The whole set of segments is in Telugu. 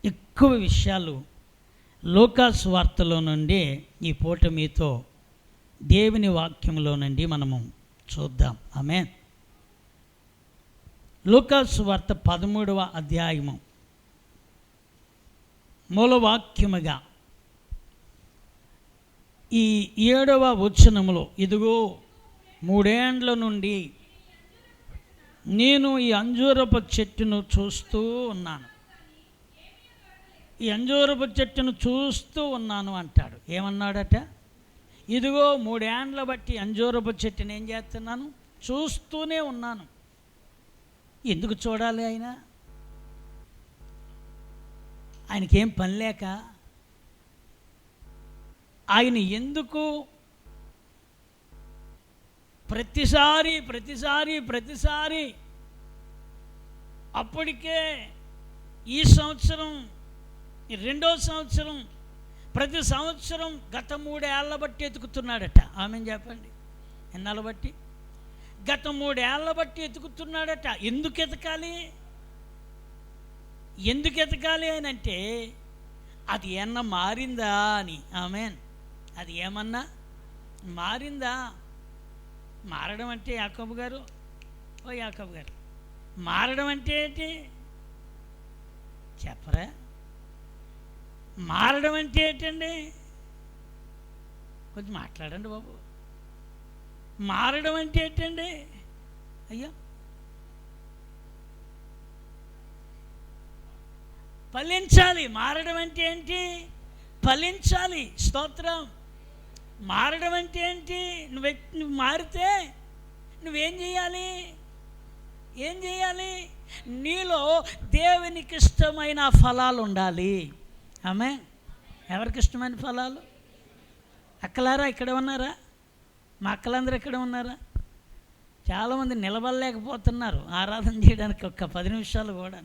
ఎక్కువ విషయాలు లూకా సువార్తలో నుండి ఈ పూట మీతో దేవుని వాక్యంలో నుండి మనము చూద్దాం. ఆమేన్. లూకా సువార్త 13వ అధ్యాయము మూలవాక్యముగా ఈ 7వ వచనములో, ఇదిగో 3 ఏండ్ల నుండి నేను ఈ అంజూరపు చెట్టును చూస్తూ ఉన్నాను. ఈ అంజూరపు చెట్టును చూస్తూ ఉన్నాను అంటాడు. ఏమన్నాడట? ఇదిగో 3 ఏండ్ల బట్టి అంజూరపు చెట్టుని ఏం చేస్తున్నాను? చూస్తూనే ఉన్నాను. ఎందుకు చూడాలి? ఆయనకేం పని లేక? ఆయన ఎందుకు ప్రతిసారి అప్పటికే ఈ సంవత్సరం, 2వ సంవత్సరం, ప్రతి సంవత్సరం గత 3 ఏళ్ల బట్టి ఎతుకుతున్నాడట. ఆమెను చెప్పండి. ఎన్నాళ్ళ బట్టి? గత 3 ఏళ్ల బట్టి ఎతుకుతున్నాడట. ఎందుకు ఎతకాలి అని అంటే అది ఏమన్నా మారిందా అని. ఆమెన్. అది ఏమన్నా మారిందా? మారడం అంటే యాకోబు గారు మారడం అంటే ఏంటి చెప్పరా? మారడం అంటే ఏంటండి? కొంచెం మాట్లాడండి బాబు. మారడం అంటే ఏంటండి? అయ్యో, ఫలించాలి. మారడం అంటే ఏంటి? ఫలించాలి. స్తోత్రం. మారడం అంటే ఏంటి? నువ్వు మారితే నువ్వేం చేయాలి? నీలో దేవునికి ఇష్టమైన ఫలాలు ఉండాలి. ఆమె. ఎవరికి ఇష్టమైన ఫలాలు? అక్కలారా ఇక్కడ ఉన్నారా? మా అక్కలందరూ ఇక్కడ ఉన్నారా? చాలామంది నిలబడలేకపోతున్నారు ఆరాధన చేయడానికి ఒక్క 10 నిమిషాలు కూడా.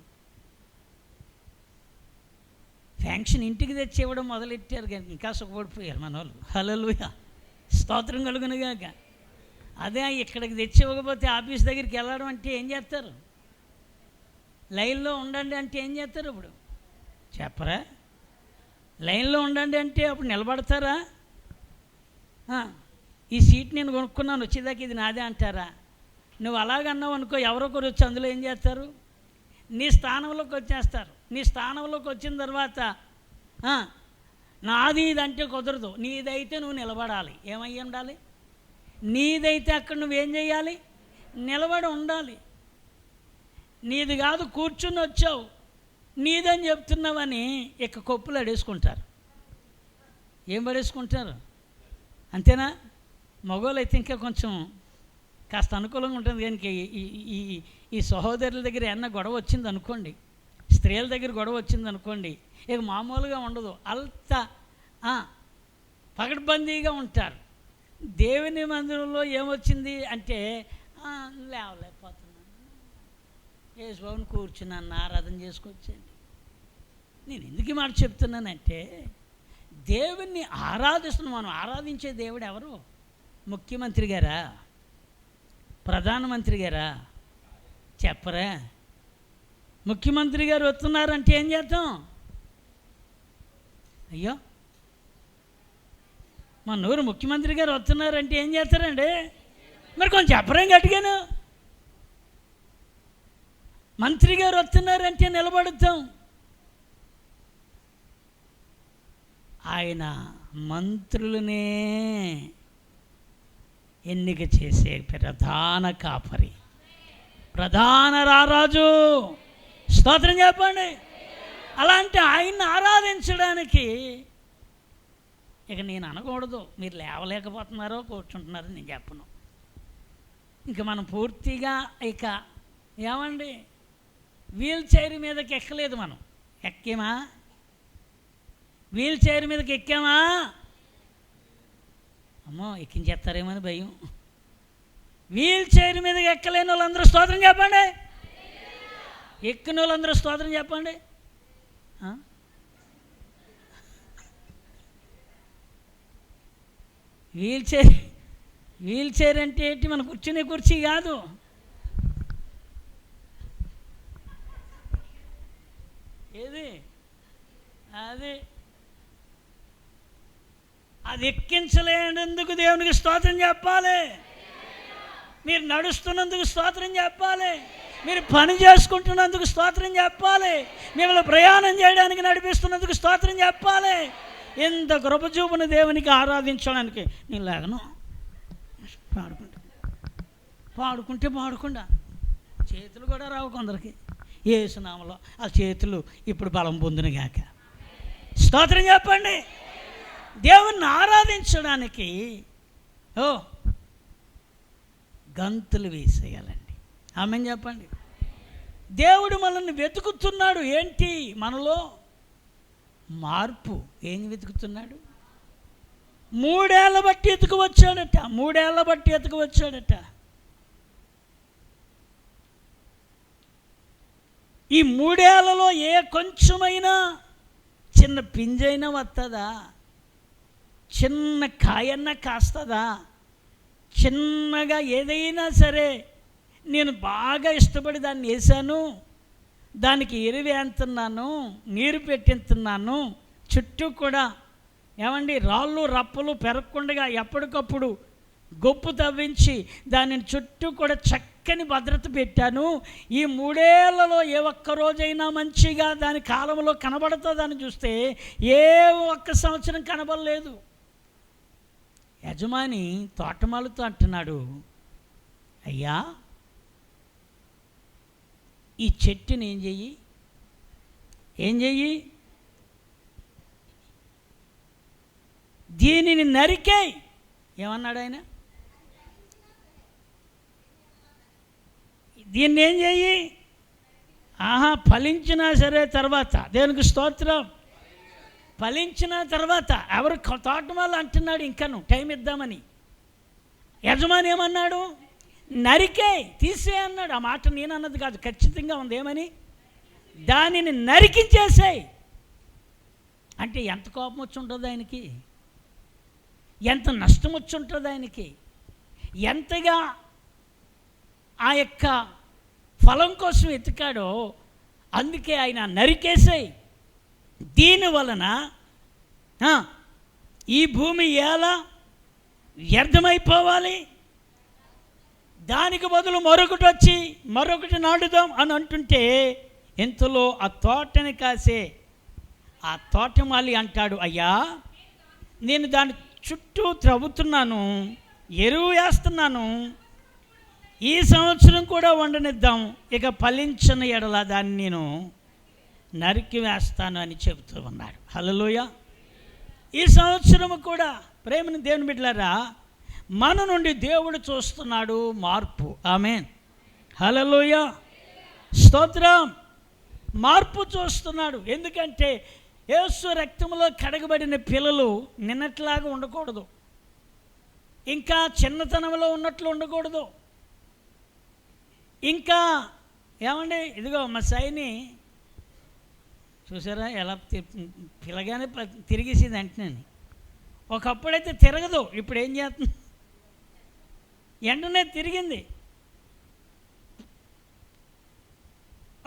ఫ్యాంక్షన్ ఇంటికి తెచ్చి ఇవ్వడం మొదలెట్టారు కానీ ఇంకా సుఖపడిపోయారు మన వాళ్ళు. హల్లెలూయా, స్తోత్రం కలుగునుగాక. అదే ఇక్కడికి తెచ్చి ఇవ్వకపోతే ఆఫీస్ దగ్గరికి వెళ్ళడం అంటే ఏం చేస్తారు? లైన్లో ఉండండి అంటే ఏం చేస్తారు? ఇప్పుడు చెప్పరా? లైన్లో ఉండండి అంటే అప్పుడు నిలబడతారా? ఈ సీట్ నేను కొనుక్కున్నాను, వచ్చేదాకా ఇది నాదే అంటారా? నువ్వు అలాగన్నావు అనుకో, ఎవరొకరు వచ్చి అందులో ఏం చేస్తారు? నీ స్థానంలోకి వచ్చేస్తారు. నీ స్థానంలోకి వచ్చిన తర్వాత నాది ఇదంటే కుదరదు. నీదైతే నువ్వు నిలబడాలి. ఏమై ఉండాలి? నీదైతే అక్కడ నువ్వేం చేయాలి? నిలబడి ఉండాలి. నీది కాదు, కూర్చుని వచ్చావు, నీదని చెప్తున్నావని ఇక కొప్పులు అడేసుకుంటారు. ఏం పడేసుకుంటారు? అంతేనా? మగవాళ్ళు అయితే ఇంకా కొంచెం కాస్త అనుకూలంగా ఉంటుంది. కానీ ఈ సహోదరుల దగ్గర ఏమన్నా గొడవ వచ్చింది అనుకోండి, స్త్రీల దగ్గర గొడవ వచ్చింది అనుకోండి, ఇక మామూలుగా ఉండదు. అంత పకడ్బందీగా ఉంటారు. దేవుని మందిరంలో ఏమొచ్చింది అంటే లేవలేకపోతున్నాను, యేసుబాబుని కూర్చున్నాను, ఆరాధన చేసుకొచ్చండి. నేను ఎందుకు ఈ మాట చెప్తున్నానంటే, దేవుణ్ణి ఆరాధిస్తున్నాం. మనం ఆరాధించే దేవుడు ఎవరు? ముఖ్యమంత్రి గారా? ప్రధానమంత్రి గారా? చెప్పరా? ముఖ్యమంత్రి గారు వస్తున్నారంటే ఏం చేద్దాం? అయ్యో, మన ఊరు ముఖ్యమంత్రి గారు వస్తున్నారంటే ఏం చేస్తారండి? మరి కొంచెం చెప్పరేం గట్టిగాను. మంత్రి గారు వస్తున్నారంటే నిలబడుతాం. ఆయన మంత్రులనే ఎన్నిక చేసే ప్రధాన కాపరి, ప్రధాన రారాజు. స్తోత్రం చెప్పండి. అలాంటి ఆయన్ని ఆరాధించడానికి ఇక నేను అనకూడదు మీరు లేవలేకపోతున్నారో కూర్చుంటున్నారో నేను చెప్పను. ఇంక మనం పూర్తిగా ఇక ఏమండి వీల్ చైర్ మీదకి ఎక్కలేదు. మనం ఎక్కేమా? వీల్ చైర్ మీదకి ఎక్కామా? అమ్మో ఎక్కించేస్తారేమో అని భయం. వీల్ చైర్ మీదకి ఎక్కలేని వాళ్ళందరూ స్తోత్రం చెప్పండి. ఎక్కిన వాళ్ళందరూ స్తోత్రం చెప్పండి. వీల్ చైర్ అంటే ఏంటి? మన కూర్చునే కుర్చీ కాదు. ఏది అది అది ఎక్కించలేనందుకు దేవునికి స్తోత్రం చెప్పాలి. మీరు నడుస్తున్నందుకు స్తోత్రం చెప్పాలి. మీరు పని చేసుకుంటున్నందుకు స్తోత్రం చెప్పాలి. మిమ్మల్ని ప్రయాణం చేయడానికి నడిపిస్తున్నందుకు స్తోత్రం చెప్పాలి. ఎంత కృపచూపున దేవునికి ఆరాధించడానికి నేను లేగను, పాడుకుంటా చేతులు కూడా రావు కొందరికి. యేసునామములో ఆ చేతులు ఇప్పుడు బలం పొందునుగాక. స్తోత్రం చెప్పండి. దేవుణ్ణి ఆరాధించడానికి గంతులు వేసేయాలండి. ఆమేన్ చెప్పండి. దేవుడు మనల్ని వెతుకుతున్నాడు. ఏంటి మనలో మార్పు. ఏం వెతుకుతున్నాడు? 3 ఏళ్ల బట్టి ఎత్తుకు వచ్చాడట. ఈ 3 ఏళ్లలో ఏ కొంచెమైనా చిన్న పింజైనా వస్తుందా? చిన్న కాయన్నా కాస్తుందా? చిన్నగా ఏదైనా సరే నేను బాగా ఇష్టపడి దాన్ని వేసాను, దానికి ఎరువు వేస్తున్నాను, నీరు పెట్టిస్తున్నాను, చుట్టూ కూడా ఏమండి రాళ్ళు రప్పలు పెరగకుండా ఎప్పటికప్పుడు గొప్పు తవ్వించి దానిని చుట్టూ కూడా చక్కని భద్రత పెట్టాను. ఈ 3 ఏళ్లలో ఏ ఒక్క రోజైనా మంచిగా దాని కాలంలో కనబడుతుందని చూస్తే ఏ ఒక్క సంవత్సరం కనబడలేదు. యజమాని తోటమాలతో అంటున్నాడు, అయ్యా ఈ చెట్టుని ఏం చెయ్యి దీనిని నరికేయ్. ఏమన్నాడు ఆయన? దీన్ని ఏం చెయ్యి? ఫలించినా సరే తర్వాత, దేవునికి స్తోత్రం, ఫలించిన తర్వాత ఎవరు తోటమాలు అంటున్నాడు, ఇంకను టైం ఇద్దామని. యజమాని ఏమన్నాడు? నరికే, తీసే అన్నాడు. ఆ మాట నేను అన్నది కాదు, ఖచ్చితంగా ఉంది. ఏమని? దానిని నరికించేసాయి. అంటే ఎంత కోపం వచ్చి ఉంటుంది ఆయనకి, ఎంత నష్టం వచ్చి ఉంటుంది ఆయనకి, ఎంతగా ఆ యొక్క ఫలం కోసం ఎతికాడో. అందుకే ఆయన నరికేసాయి. దీని వలన ఈ భూమి ఎలా వ్యర్థమైపోవాలి, దానికి బదులు మరొకటి వచ్చి మరొకటి నాటుదాం అని అంటుంటే, ఎంతలో ఆ తోటని కాసే ఆ తోటమాలి అంటాడు, అయ్యా నేను దాని చుట్టూ త్రవ్వుతున్నాను, ఎరువు వేస్తున్నాను, ఈ సంవత్సరం కూడా వండనిద్దాం, ఇక ఫలించిన ఎడల దాన్ని నేను నరికి వేస్తాను అని చెబుతూ ఉన్నాడు. హల్లెలూయా. ఈ సంవత్సరము కూడా ప్రేమని దేవుని బిడ్డలారా, మన నుండి దేవుడు చూస్తున్నాడు మార్పు. ఆమేన్. హల్లెలూయా. స్తోత్రం. మార్పు చూస్తున్నాడు. ఎందుకంటే యేసు రక్తంలో కడగబడిన పిల్లలు నిన్నట్లాగా ఉండకూడదు, ఇంకా చిన్నతనంలో ఉన్నట్లు ఉండకూడదు. ఇంకా ఏమండి, ఇదిగో మా సైని చూసారా ఎలా పిల్లగానే తిరిగేసింది అంటున్నాను. ఒకప్పుడైతే తిరగదు, ఇప్పుడు ఏం చేస్తుంది? వెంటనే తిరిగింది.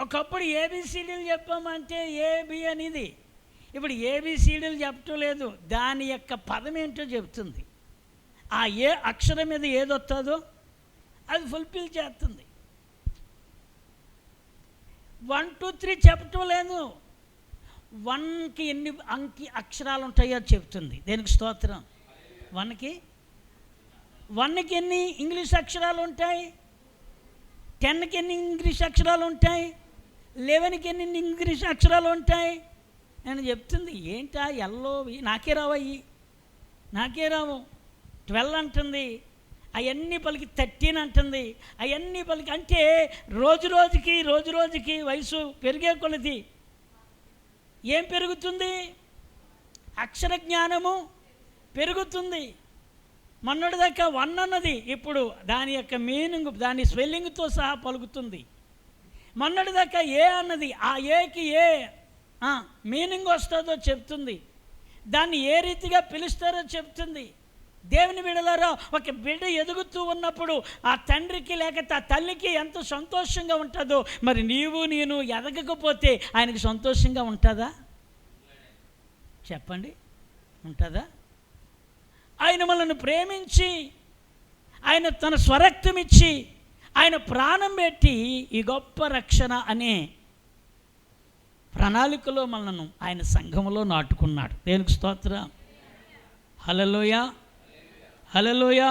ఒకప్పుడు ఏబిసిడీలు చెప్పామంటే ఏబి అనేది, ఇప్పుడు ఏబిసిడీలు చెప్పటం లేదు, దాని యొక్క పదం ఏంటో చెప్తుంది. ఆ ఏ అక్షరం మీద ఏది వస్తుందో అది ఫుల్ఫిల్ చేస్తుంది. 1 2 3 చెప్పటం లేదు, 1కి ఎన్ని అక్షరాలు ఉంటాయో చెప్తుంది. దేనికి స్తోత్రం. 1కి ఎన్ని ఇంగ్లీష్ అక్షరాలు ఉంటాయి, 10కి ఎన్ని ఇంగ్లీష్ అక్షరాలు ఉంటాయి, 11కి ఎన్ని ఇంగ్లీష్ అక్షరాలు ఉంటాయి అని చెప్తుంది. ఏంటా ఎల్లోవి నాకే రావయ్యి, నాకే రావు. 12 అంటుంది, అవన్నీ పలికి 13 అంటుంది, అవన్నీ పలికి. అంటే రోజు రోజుకి వయసు పెరిగే కొలది ఏం పెరుగుతుంది? అక్షర జ్ఞానము పెరుగుతుంది. మొన్నటిదాకా 1 అన్నది ఇప్పుడు దాని యొక్క మీనింగ్, దాని స్పెల్లింగ్తో సహా పలుకుతుంది. మొన్నటిదాకా ఏ అన్నది, ఆ ఏకి ఏ మీనింగ్ వస్తుందో చెప్తుంది, దాన్ని ఏ రీతిగా పిలుస్తారో చెప్తుంది. దేవుని బిడ్డలారా, ఒక బిడ్డ ఎదుగుతూ ఉన్నప్పుడు ఆ తండ్రికి లేక ఆ తల్లికి ఎంత సంతోషంగా ఉంటుందో, మరి నేను ఎదగకపోతే ఆయనకి సంతోషంగా ఉంటుందా? చెప్పండి, ఉంటుందా? ఆయన మనల్ని ప్రేమించి, ఆయన తన స్వరక్తం ఇచ్చి, ఆయన ప్రాణం పెట్టి ఈ గొప్ప రక్షణ అనే ప్రణాళికలో మనను ఆయన సంఘములో నాటుకున్నాడు. దేవునికి స్తోత్రం. హల్లెలూయా, హల్లెలూయా.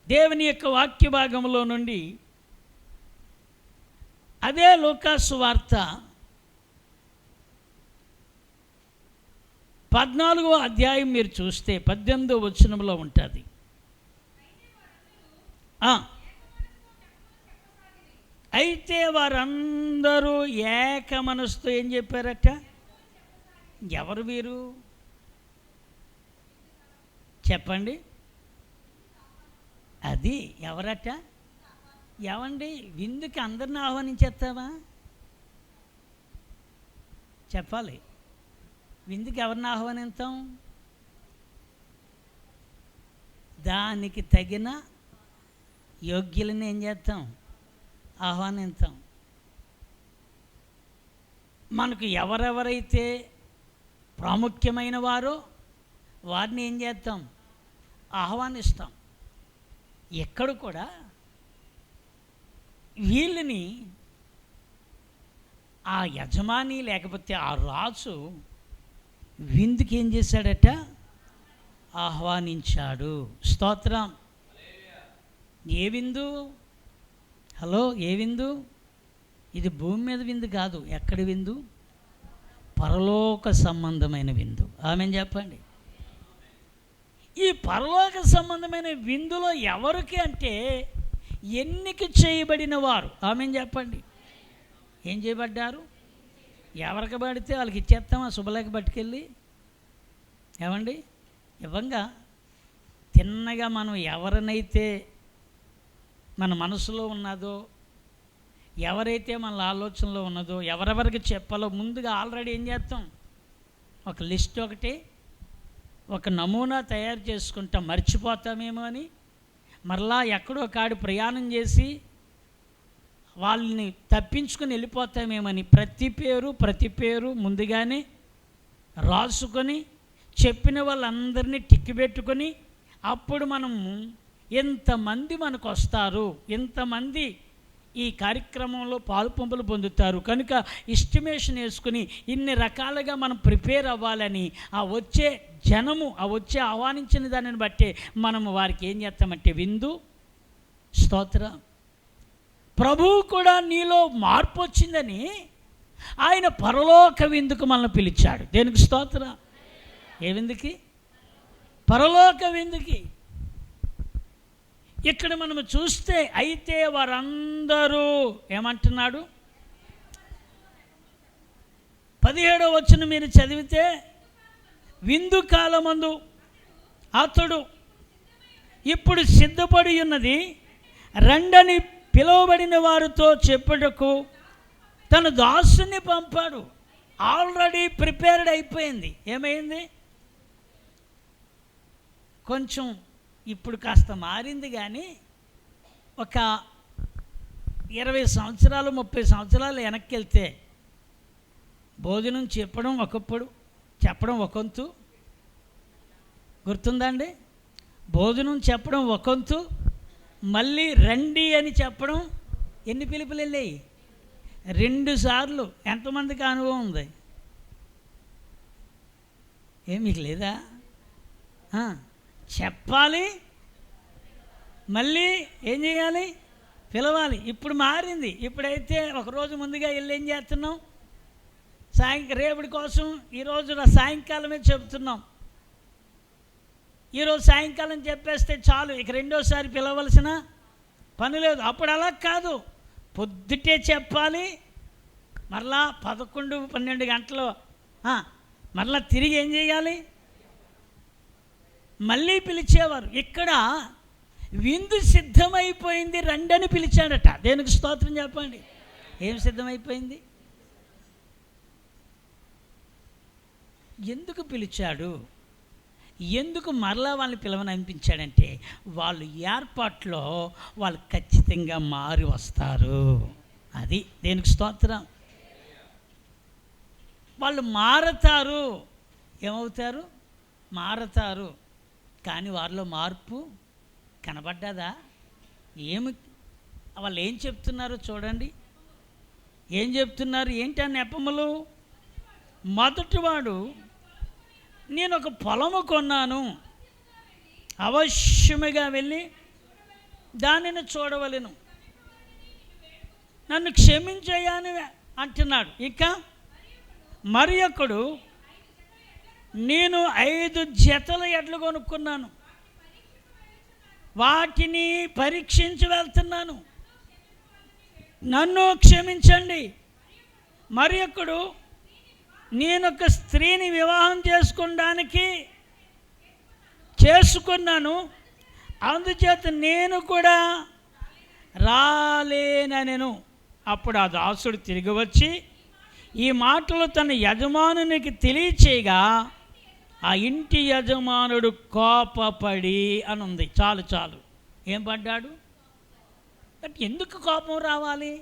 దేవుని యొక్క వాక్య భాగంలో నుండి అదే లూకాసు వార్త 14వ అధ్యాయం మీరు చూస్తే 18వ వచనంలో ఉంటుంది. అయితే వారందరూ ఏక మనసుతో ఏం చెప్పారట? ఎవరు వీరు చెప్పండి? అది ఎవరట? ఏమండి, విందుకి అందరిని ఆహ్వానించేస్తావా? చెప్పాలి. విందుకి ఎవరిని ఆహ్వానిస్తాం? దానికి తగిన యోగ్యులని ఏం చేస్తాం? ఆహ్వానిస్తాం. మనకు ఎవరెవరైతే ప్రాముఖ్యమైన వారో వారిని ఏం చేస్తాం? ఆహ్వానిస్తాం. ఎక్కడ కూడా వీళ్ళని ఆ యజమాని లేకపోతే ఆ రాజు విందుకి ఏం చేశాడట? ఆహ్వానించాడు. స్తోత్రం. ఏ విందు? హలో, ఏ విందు? ఇది భూమి మీద విందు కాదు. ఎక్కడి విందు? పరలోక సంబంధమైన విందు. ఆమేన్ చెప్పండి. ఈ పరలోక సంబంధమైన విందులో ఎవరికి అంటే ఎన్నిక చేయబడిన వారు. ఆమేన్ చెప్పండి. ఏం చేయబడ్డారు? ఎవరికి పడితే వాళ్ళకి ఇచ్చేస్తామా? శుభలేఖ పట్టుకెళ్ళి ఏమండి ఇవ్వంగా తిన్నగా మనం ఎవరినైతే మన మనసులో ఉన్నదో, ఎవరైతే మన ఆలోచనలో ఉన్నదో, ఎవరెవరికి చెప్పాలో ముందుగా ఆల్రెడీ ఏం చేస్తాం? ఒక లిస్ట్ ఒకటి, ఒక నమూనా తయారు చేసుకుంటాం. మర్చిపోతామేమో అని మరలా ఎక్కడో కాడి ప్రయాణం చేసి వాళ్ళని తప్పించుకొని వెళ్ళిపోతామేమని ప్రతి పేరు ముందుగానే రాసుకొని చెప్పిన వాళ్ళందరినీ టిక్కి పెట్టుకొని అప్పుడు మనము ఎంతమంది మనకు వస్తారు, ఎంతమంది ఈ కార్యక్రమంలో పాలుపంపులు పొందుతారు కనుక ఎస్టిమేషన్ వేసుకుని ఇన్ని రకాలుగా మనం ప్రిపేర్ అవ్వాలని ఆ వచ్చే జనము, ఆ వచ్చే ఆహ్వానించిన దానిని బట్టే మనము వారికి ఏం చేస్తామంటే విందు. స్తోత్రం. ప్రభువు కూడా నీలో మార్పు వచ్చిందని ఆయన పరలోక విందుకు మనల్ని పిలిచాడు. దేనికి స్తోత్రం? ఏ విందుకి? పరలోక విందుకి. ఇక్కడ మనము చూస్తే అయితే వారందరూ ఏమంటున్నాడు? 17వ వచనం మీరు చదివితే, విందు కాలమందు అతడు ఇప్పుడు సిద్ధపడి ఉన్నది రండని పిలువబడిన వారితో చెప్పుటకు తన దాసుని పంపాడు. ఆల్రెడీ ప్రిపేర్డ్ అయిపోయింది. ఏమైంది? కొంచెం ఇప్పుడు కాస్త మారింది, కానీ ఒక 20 సంవత్సరాలు 30 సంవత్సరాలు వెనక్కి వెళ్తే భోజనం చెప్పడం ఒకప్పుడు, చెప్పడం ఒకంతు. గుర్తుందండి? భోజనం చెప్పడం ఒకంతు, మళ్ళీ రండి అని చెప్పడం ఎన్ని పిలుపులు వెళ్ళాయి? 2 సార్లు. ఎంతమందికి అనుభవం ఉంది? మీకు లేదా? చెప్పాలి, మళ్ళీ ఏం చేయాలి? పిలవాలి. ఇప్పుడు మారింది. ఇప్పుడైతే ఒకరోజు ముందుగా వెళ్ళి ఏం చేస్తున్నాం? రేపటి కోసం ఈరోజు సాయంకాలమే చెబుతున్నాం. ఈరోజు సాయంకాలం చెప్పేస్తే చాలు, ఇక రెండోసారి పిలవలసిన పని లేదు. అప్పుడు అలా కాదు, పొద్దుటే చెప్పాలి. మరలా 11-12 గంటలు మరలా తిరిగి ఏం చేయాలి? మళ్ళీ పిలిచేవారు. ఇక్కడ విందు సిద్ధమైపోయింది, రండని పిలిచాడట. దేనికి స్తోత్రం చెప్పండి. ఏం సిద్ధమైపోయింది? ఎందుకు పిలిచాడు? ఎందుకు మరలా వాళ్ళని పిలవని అనిపించాడంటే వాళ్ళు ఏర్పాట్లో వాళ్ళు ఖచ్చితంగా మారి వస్తారు. అది దేనికి స్తోత్రం. వాళ్ళు మారతారు. ఏమవుతారు? మారతారు. కానీ వారిలో మార్పు కనబడ్డదా? వాళ్ళు ఏం చెప్తున్నారో చూడండి. ఏం చెప్తున్నారు? ఏంటి ఆ నెపములు? మొదటివాడు, నేను ఒక పొలము కొన్నాను, అవశ్యముగా వెళ్ళి దానిని చూడవలెను, నన్ను క్షమించయ్యా అని అంటున్నాడు. ఇంకా మరి ఒకడు, నేను 5 జతల ఎడ్లు కొనుక్కున్నాను, వాటిని పరీక్షించి వెళ్తున్నాను, నన్ను క్షమించండి. మరి ఒకడు, నేనొక స్త్రీని వివాహం చేసుకున్నాను, అందుచేత నేను కూడా రాలేనెను. అప్పుడు ఆ దాసుడు తిరిగి వచ్చి ఈ మాటలు తన యజమానునికి తెలియచేయగా ఆ ఇంటి యజమానుడు కోపపడి అని ఉంది. చాలు. ఏం పడ్డాడు? ఎందుకు కోపం రావాలి?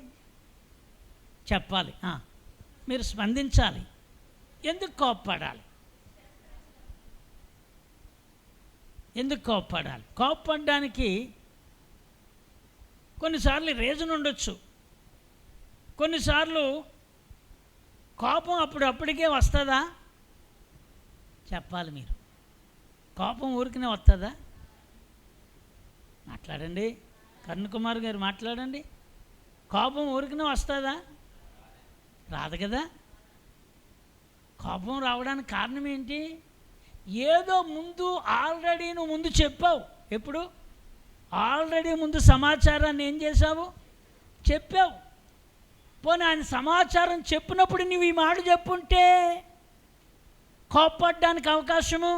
చెప్పాలి, మీరు స్పందించాలి. ఎందుకు కోపపడాలి? ఎందుకు కోపపడాలి? కోపపడడానికి కొన్నిసార్లు రీజన్ ఉండొచ్చు. కొన్నిసార్లు కోపం అప్పటికే వస్తుందా? చెప్పాలి మీరు. కోపం ఊరికనే వస్తుందా? మాట్లాడండి. కరుణకుమార్ గారు మాట్లాడండి. కోపం ఊరికనే వస్తుందా? రాదు కదా. కోపం రావడానికి కారణం ఏంటి? ఏదో ఆల్రెడీ నువ్వు ముందు చెప్పావు. ఎప్పుడు? ఆల్రెడీ ముందు సమాచారాన్ని ఏం చేశావు? చెప్పావు. పోనీ ఆయన సమాచారం చెప్పినప్పుడు నువ్వు ఈ మాట చెప్పుంటే కోపపడడానికి అవకాశము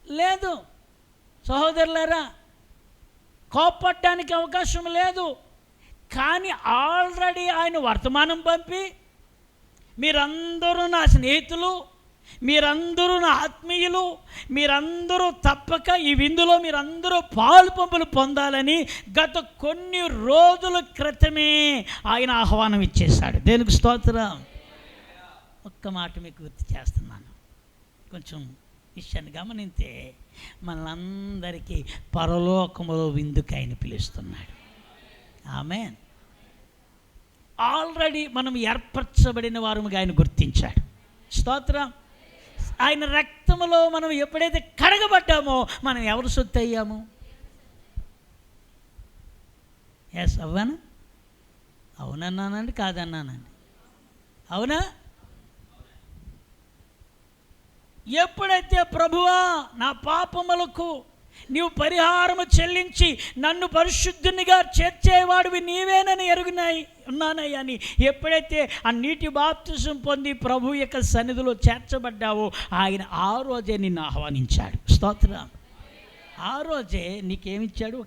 లేదు. సహోదరులారా, కోపపడడానికి అవకాశం లేదు. కానీ ఆల్రెడీ ఆయన వర్తమానం పంపి, మీరందరూ నా స్నేహితులు, మీరందరూ నా ఆత్మీయులు, మీరందరూ తప్పక ఈ విందులో మీరందరూ పాలు పంపులు పొందాలని గత కొన్ని రోజుల క్రితమే ఆయన ఆహ్వానం ఇచ్చేశాడు. దేనికి స్తోత్రం. ఒక్క మాట మీకు గుర్తు చేస్తున్నాను. కొంచెం విషయాన్ని గమనింతే మనందరికీ పరలోకములో విందుకు ఆయన పిలుస్తున్నాడు. ఆమేన్. ఆల్రెడీ మనం ఏర్పరచబడిన వారుగా ఆయన గుర్తించాడు. స్తోత్రం. ఆయన రక్తములో మనం ఎప్పుడైతే కడగబడ్డామో మనం ఎవరు సొత్తు అయ్యాము? ఎస్, అవ్వనా? అవునన్నానండి, కాదన్నానండి? అవునా? ఎప్పుడైతే ప్రభువా నా పాపములకు నీవు పరిహారము చెల్లించి నన్ను పరిశుద్ధునిగా చేర్చేవాడివి నీవేనని ఉన్నానయ్యా అని ఎప్పుడైతే ఆ నీటి బాప్తిసం పొంది ప్రభు యొక్క సన్నిధిలో చేర్చబడ్డావో ఆయన ఆ రోజే నిన్ను ఆహ్వానించాడు. స్తోత్రం. ఆ రోజే నీకేమిచ్చాడు?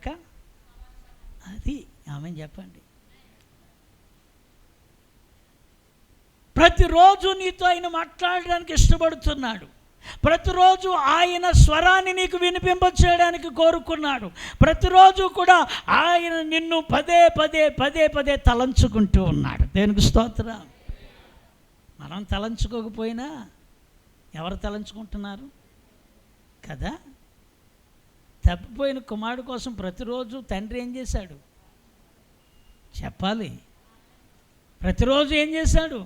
అది ఆమెను చెప్పండి. ప్రతిరోజు నీతో ఆయన మాట్లాడడానికి ఇష్టపడుతున్నాడు. ప్రతిరోజు ఆయన స్వరాన్ని నీకు వినిపింపచేయడానికి కోరుకున్నాడు. ప్రతిరోజు కూడా ఆయన నిన్ను పదే తలంచుకుంటూ ఉన్నాడు. దేనికి స్తోత్రం. మనం తలంచుకోకపోయినా ఎవరు తలంచుకుంటున్నారు కదా? తప్పిపోయిన కుమారుడు కోసం ప్రతిరోజు తండ్రి ఏం చేశాడు? చెప్పాలి. ప్రతిరోజు ఏం చేశాడు?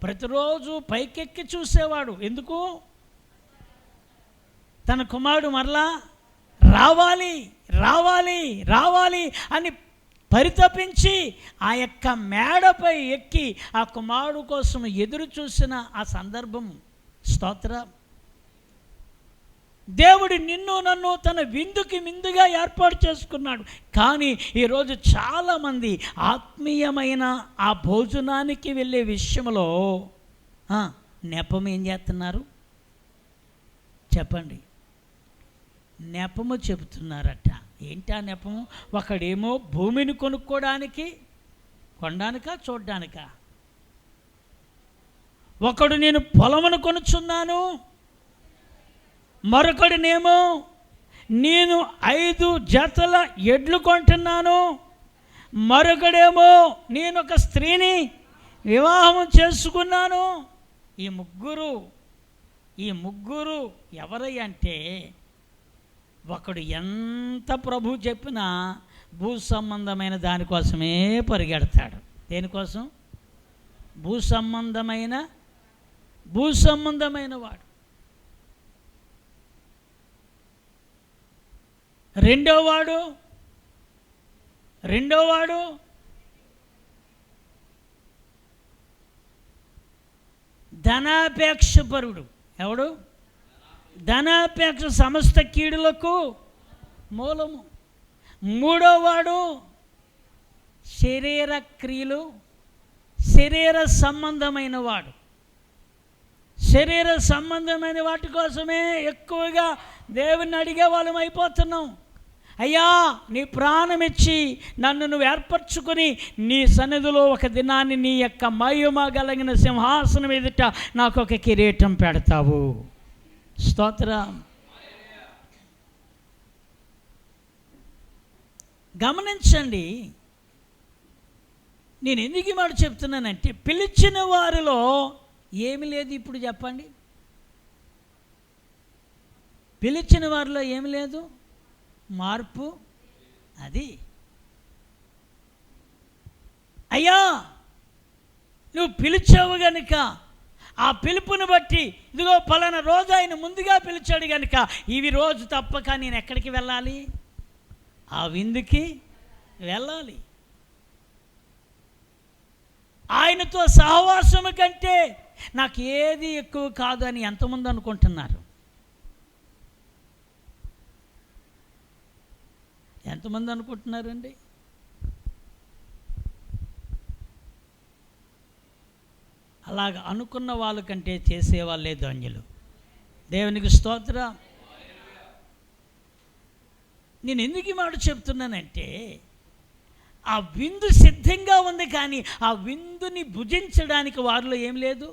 ప్రతిరోజు పైకెక్కి చూసేవాడు. ఎందుకు? తన కుమారుడు మరలా రావాలి అని పరితపించి ఆ యొక్క మేడపై ఎక్కి ఆ కుమారుడు కోసం ఎదురు చూసిన ఆ సందర్భం. స్తోత్రం. దేవుడు నిన్ను నన్ను తన విందుగా ఏర్పాటు చేసుకున్నాడు. కానీ ఈరోజు చాలామంది ఆత్మీయమైన ఆ భోజనానికి వెళ్ళే విషయంలో నెపం ఏం చేస్తున్నారు? చెప్పండి. నెపము చెబుతున్నారట. ఏంటి ఆ నెపము? ఒకడేమో భూమిని కొనుక్కోవడానికి, కొనడానికా చూడ్డానికా? ఒకడు నేను పొలమును కొనుచున్నాను, మరొకడినేమో నేను 5 జతల ఎడ్లు కొంటున్నాను, మరొకడేమో నేను ఒక స్త్రీని వివాహం చేసుకున్నాను. ఈ ముగ్గురు ఎవరై అంటే, ఒకడు ఎంత ప్రభు చెప్పినా భూ సంబంధమైన దానికోసమే పరిగెడతాడు. దేనికోసం? భూ సంబంధమైన వాడు. రెండోవాడు ధనాపేక్షపరుడు. ఎవడు? ధనాపేక్ష సమస్త కీడులకు మూలము. మూడోవాడు శరీర క్రియలు, శరీర సంబంధమైన వాడు. శరీర సంబంధమైన వాటి కోసమే ఎక్కువగా దేవుణ్ణి అడిగే వాళ్ళం అయిపోతున్నాం. అయ్యా, నీ ప్రాణం ఇచ్చి నన్ను నువ్వు ఏర్పరచుకొని నీ సన్నిధిలో ఒక దినాన్ని నీ యొక్క మహిమ కలిగిన సింహాసనం ఎదుట నాకు ఒక కిరీటం పెడతావు. స్తోత్రం. గమనించండి, నేను ఎందుకు ఈ మాట చెప్తున్నానంటే, పిలిచిన వారిలో ఏమి లేదు. ఇప్పుడు చెప్పండి, పిలిచిన వారిలో ఏమి లేదు? మార్పు. అది అయ్యా, నువ్వు పిలిచావు గనుక ఆ పిలుపుని బట్టి ఇదిగో పలానా రోజు ఆయన ముందుగా పిలిచాడు గనుక ఇవి రోజు తప్పక నేను ఎక్కడికి వెళ్ళాలి? ఆ విందుకి వెళ్ళాలి. ఆయనతో సహవాసము కంటే నాకు ఏది ఎక్కువ కాదు అని ఎంతమంది అనుకుంటున్నారు? ఎంతమంది అనుకుంటున్నారండి? అలాగ అనుకున్న వాళ్ళకంటే చేసేవాళ్ళే ధన్యులు. దేవునికి స్తోత్రం. నేను ఎందుకు ఈ మాట చెప్తున్నానంటే, ఆ విందు సిద్ధంగా ఉంది, కానీ ఆ విందుని భుజించడానికి వారిలో ఏం లేదు?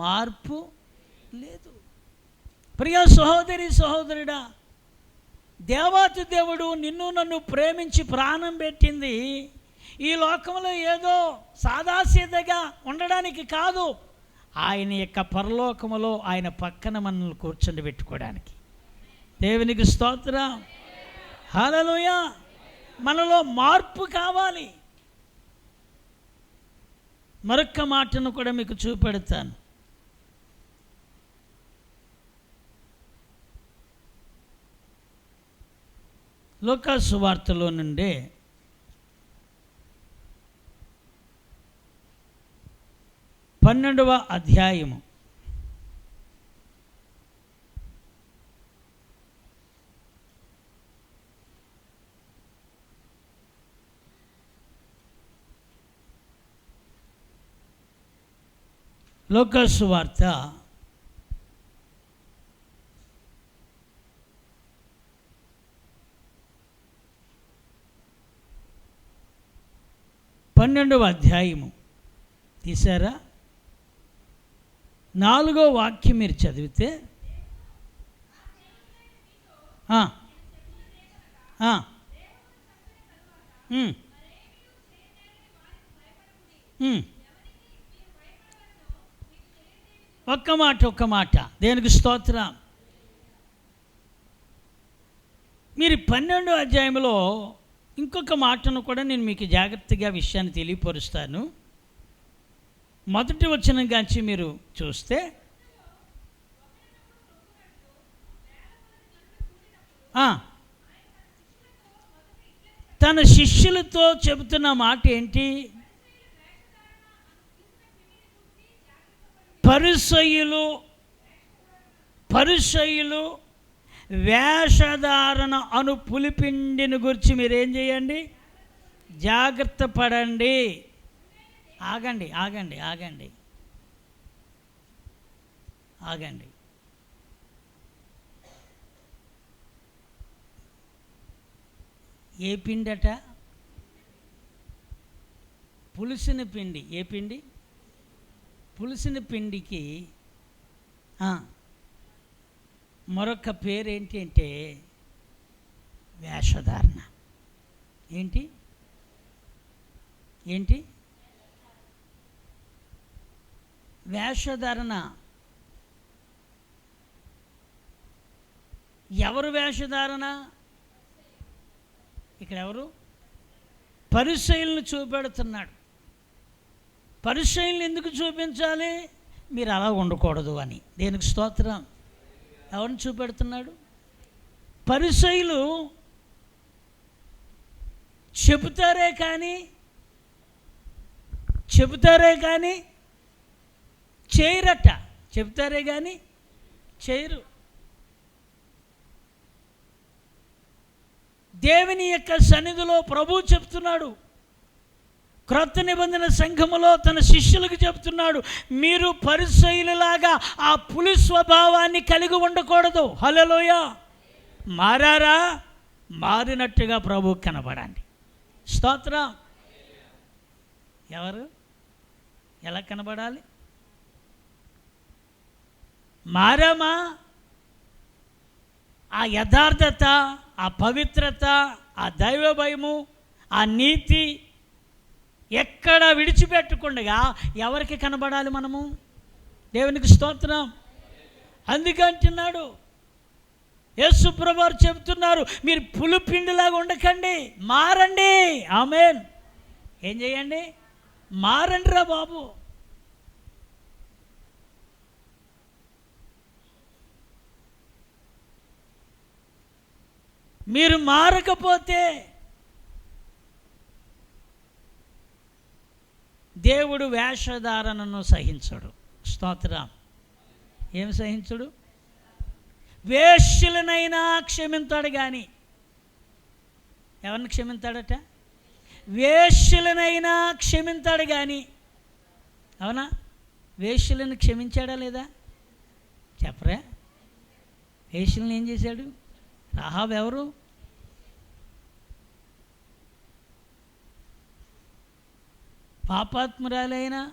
మార్పు లేదు. ప్రియ సహోదరి సహోదరుడా, దేవాతి దేవుడు నిన్ను నన్ను ప్రేమించి ప్రాణం పెట్టింది ఈ లోకంలో ఏదో సాదాసీదగా ఉండడానికి కాదు, ఆయన యొక్క పరలోకములో ఆయన పక్కన మనల్ని కూర్చొని పెట్టుకోవడానికి. దేవునికి స్తోత్రం. హల్లెలూయా. మనలో మార్పు కావాలి. మరొక్క మాటను కూడా మీకు చూపెడతాను. లూకా సువార్తలో నుండే 12వ అధ్యాయము 12వ అధ్యాయము తీసారా? 4వ వాక్యం మీరు చదివితే, ఒక్క మాట. దేనికి స్తోత్రం. మీరు 12వ అధ్యాయంలో ఇంకొక మాటను కూడా నేను మీకు జాగ్రత్తగా విషయాన్ని తెలియపరుస్తాను. మొదటి వచనం గాంచి మీరు చూస్తే, తన శిష్యులతో చెబుతున్న మాట ఏంటి? పరిసయ్యులు వేషధారణ అను పులిపిండిని గురించి మీరేం చేయండి? జాగ్రత్త పడండి. ఆగండి. ఏ పిండట? పులిసిన పిండి. ఏ పిండి? పులిసిన పిండికి మరొక పేరు ఏంటి అంటే వేషధారణ. ఏంటి ఏంటి వేషధారణ. ఎవరు వేషధారణ? ఇక్కడ ఎవరు? పరిసయ్యులను చూపెడుతున్నాడు. పరిసయ్యులను ఎందుకు చూపించాలి? మీరు అలా ఉండకూడదు అని. దేనికి స్తోత్రం. ఎవరిని చూపెడుతున్నాడు? పరిసయ్యులు చెబుతారే కానీ చేయరట. చెబుతారే కానీ చేయరు. దేవుని యొక్క సన్నిధిలో ప్రభువు చెప్తున్నాడు, క్రొత్త నిబంధన సంఘములో తన శిష్యులకు చెప్తున్నాడు, మీరు పరిసయ్యులలాగా ఆ పులి స్వభావాన్ని కలిగి ఉండకూడదు. హల్లెలూయా. మారారా? మారినట్టుగా ప్రభు కనబడండి. స్తోత్రం. ఎవరు ఎలా కనబడాలి? మారామా? ఆ యథార్థత, ఆ పవిత్రత, ఆ దైవ భయము, ఆ నీతి ఎక్కడ విడిచిపెట్టకుండా ఎవరికి కనబడాలి మనము? దేవునికి స్తోత్రం. అందుకంటున్నాడు యేసు ప్రభువారు చెబుతున్నారు, మీరు పులిపిండిలాగా ఉండకండి, మారండి. ఆమేన్. ఏం చేయండి? మారండి రా బాబు. మీరు మారకపోతే దేవుడు వేషధారణను సహించడు. స్తోత్రం. ఏం సహించడు? వేశ్యలనైనా క్షమించాడు కానీ. ఎవరిని క్షమించాడట? వేశ్యలనైనా క్షమించాడు కానీ. అవునా? వేశ్యలను క్షమించాడా లేదా? చెప్పరా? వేశ్యలను ఏం చేశాడు? రాహాబు ఎవరు? పాపాత్మురాలైన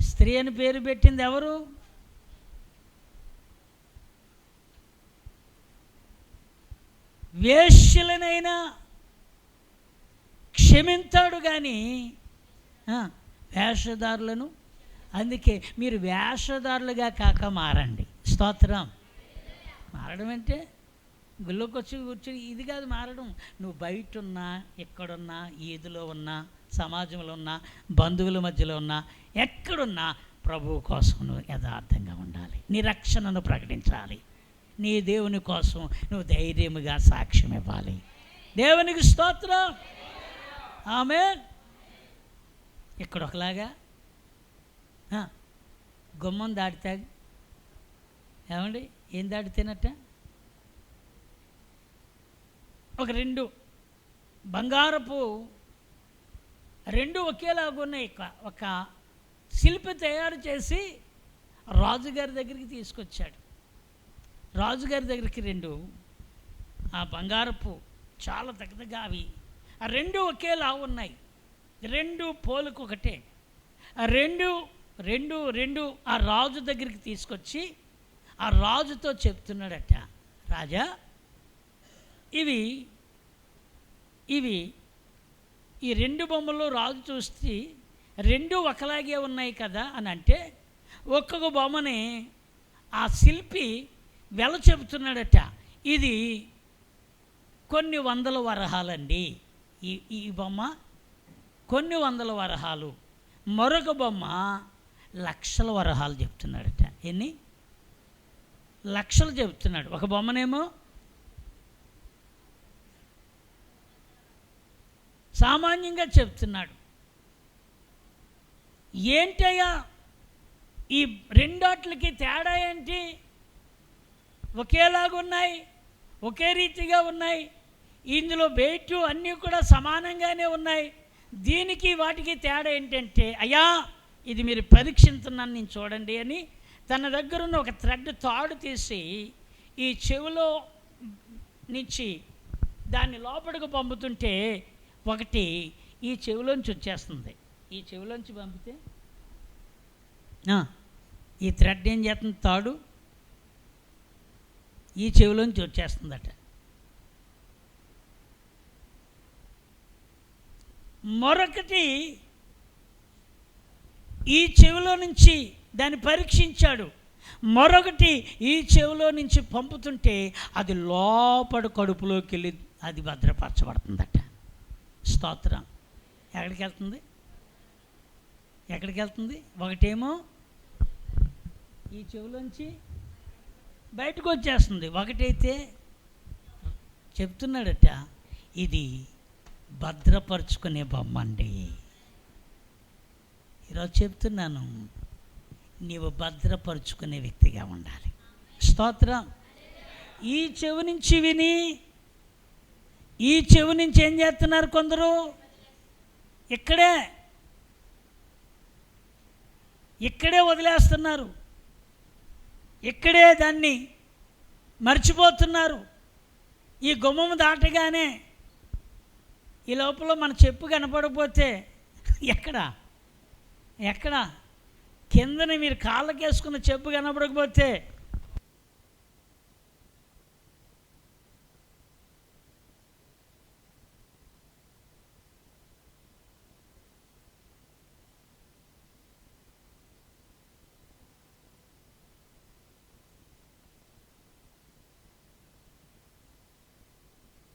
స్త్రీ అని పేరు పెట్టింది ఎవరు? వేశ్యలనైనా క్షమించాడు కానీ వేషధారులను. అందుకే మీరు వేషధారులుగా కాక మారండి. స్తోత్రం. మారడం అంటే గుళ్ళోకి వచ్చి కూర్చొని ఇది కాదు మారడం. నువ్వు బయట ఉన్నా, ఎక్కడున్నా, ఈదులో ఉన్నా, సమాజంలో ఉన్నా, బంధువుల మధ్యలో ఉన్నా, ఎక్కడున్నా ప్రభువు కోసం నువ్వు యథార్థంగా ఉండాలి. నీ రక్షణను ప్రకటించాలి. నీ దేవుని కోసం నువ్వు ధైర్యముగా సాక్ష్యం ఇవ్వాలి. దేవునికి స్తోత్రం. ఆమేన్. ఇక్కడ ఒకలాగా గుమ్మం దాటితే ఏమండి? ఏం దాటితేనట్ట? ఒక రెండు బంగారపు రెండు ఒకేలాగా ఉన్నాయి. ఒక శిల్పి తయారు చేసి రాజుగారి దగ్గరికి తీసుకొచ్చాడు. రాజుగారి దగ్గరికి రెండు ఆ బంగారపు చాలా దగ్గరగా అవి ఆ రెండు ఒకేలా ఉన్నాయి. రెండు పోలుకు ఒకటే. ఆ రెండు రెండు రెండు ఆ రాజు దగ్గరికి తీసుకొచ్చి ఆ రాజుతో చెప్తున్నాడట, రాజా ఇవి ఇవి ఈ రెండు బొమ్మలు రాజు చూస్తే రెండు ఒకలాగే ఉన్నాయి కదా అని అంటే, ఒక్కొక్క బొమ్మని ఆ శిల్పి వెల చెబుతున్నాడట. ఇది కొన్ని వందల వరహాలండి. ఈ బొమ్మ కొన్ని వందల వరహాలు. మరొక బొమ్మ లక్షల వరహాలు చెప్తున్నాడట. ఎన్ని లక్షలు చెబుతున్నాడు. ఒక బొమ్మనేమో సామాన్యంగా చెప్తున్నాడు. ఏంటయ్యా ఈ రెండాట్లకి తేడా ఏంటి? ఒకేలాగున్నాయి, ఒకే రీతిగా ఉన్నాయి, ఇందులో వెయిట్ అన్నీ కూడా సమానంగానే ఉన్నాయి, దీనికి వాటికి తేడా ఏంటంటే, అయ్యా ఇది మీరు పరీక్షిస్తున్నాను నేను చూడండి అని తన దగ్గర ఉన్న ఒక థ్రెడ్ తాడు తీసి ఈ చెవిలో నుంచి దాన్ని లోపలికి పంపుతుంటే ఒకటి ఈ చెవిలోంచి వచ్చేస్తుంది. ఈ చెవిలోంచి పంపితే ఈ థ్రెడ్ ఏం చేస్తుంది? తాడు ఈ చెవిలోంచి వచ్చేస్తుందట. మరొకటి ఈ చెవిలో నుంచి దాన్ని పరీక్షించాడు. మరొకటి ఈ చెవిలో నుంచి పంపుతుంటే అది లోపల కడుపులోకి వెళ్ళి అది భద్రపరచబడుతుందట. స్తోత్రం. ఎక్కడికి వెళ్తుంది? ఎక్కడికి వెళ్తుంది? ఒకటేమో ఈ చెవిలోంచి బయటకు వచ్చేస్తుంది, ఒకటైతే చెప్తున్నాడట ఇది భద్రపరుచుకునే బొమ్మండి. ఈరోజు చెప్తున్నాను, నీవు భద్రపరుచుకునే వ్యక్తిగా ఉండాలి. స్తోత్రం. ఈ చెవి నుంచి విని ఈ చెవి నుంచి ఏం చేస్తున్నారు కొందరు? ఇక్కడే వదిలేస్తున్నారు, ఇక్కడే దాన్ని మర్చిపోతున్నారు. ఈ గుమ్మము దాటగానే ఈ లోపల మన చెప్పు కనపడకపోతే ఎక్కడ కిందని మీరు కాళ్ళకేసుకున్న చెప్పు కనపడకపోతే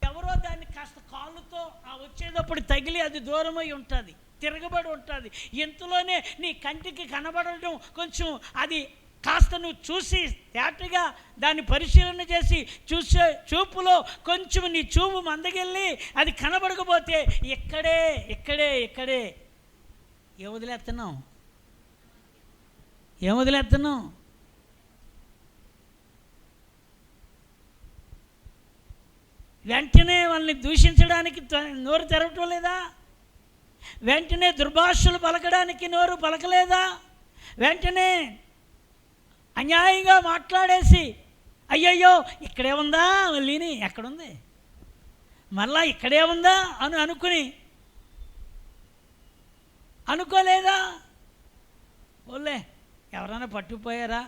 ఎవరో దాన్ని కాస్త కాళ్ళతో వచ్చేటప్పుడు తగిలి అది దూరమై ఉంటుంది, తిరగబడి ఉంటుంది. ఇంతలోనే నీ కంటికి కనబడటం కొంచెం అది కాస్త నువ్వు చూసి తేటగా దాన్ని పరిశీలన చేసి చూసే చూపులో కొంచెం నీ చూపు మందకెళ్ళి అది కనబడకపోతే ఇక్కడే ఏం వదిలేస్తున్నావు? వెంటనే వాళ్ళని దూషించడానికి నోరు తెరవటం లేదా? వెంటనే దుర్భాషలు పలకడానికి నోరు పలకలేదా? వెంటనే అన్యాయంగా మాట్లాడేసి అయ్యయ్యో ఇక్కడే ఉందా లేని ఎక్కడుంది మళ్ళా ఇక్కడే ఉందా అని అనుకోలేదా? ఓలే ఎవరైనా పట్టుకుపోయారా,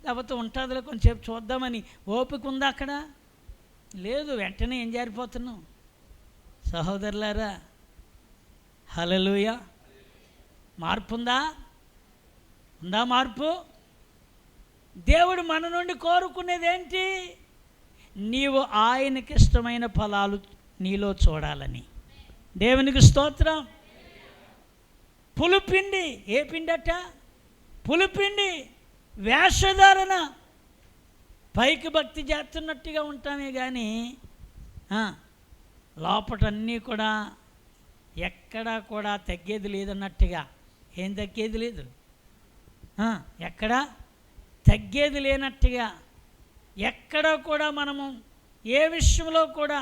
లేకపోతే ఉంటుందిలే కొంచెంసేపు చూద్దామని ఓపిక ఉందా? అక్కడ లేదు. వెంటనే ఏం జారిపోతున్నావు? సహోదరులారా, హల్లెలూయా. మార్పు ఉందా? మార్పు. దేవుడు మన నుండి కోరుకునేది ఏంటి? నీవు ఆయనకి ఇష్టమైన ఫలాలు నీలో చూడాలని. దేవునికి స్తోత్రం. పులిపిండి. ఏ పిండి అట? పులిపిండి. వేషధారణ. పైకి భక్తి చేస్తున్నట్టుగా ఉంటామే కానీ లోపటన్నీ కూడా ఎక్కడా కూడా తగ్గేది లేదన్నట్టుగా. ఏం తగ్గేది లేదు, ఎక్కడా తగ్గేది లేనట్టుగా, ఎక్కడ కూడా మనము ఏ విషయంలో కూడా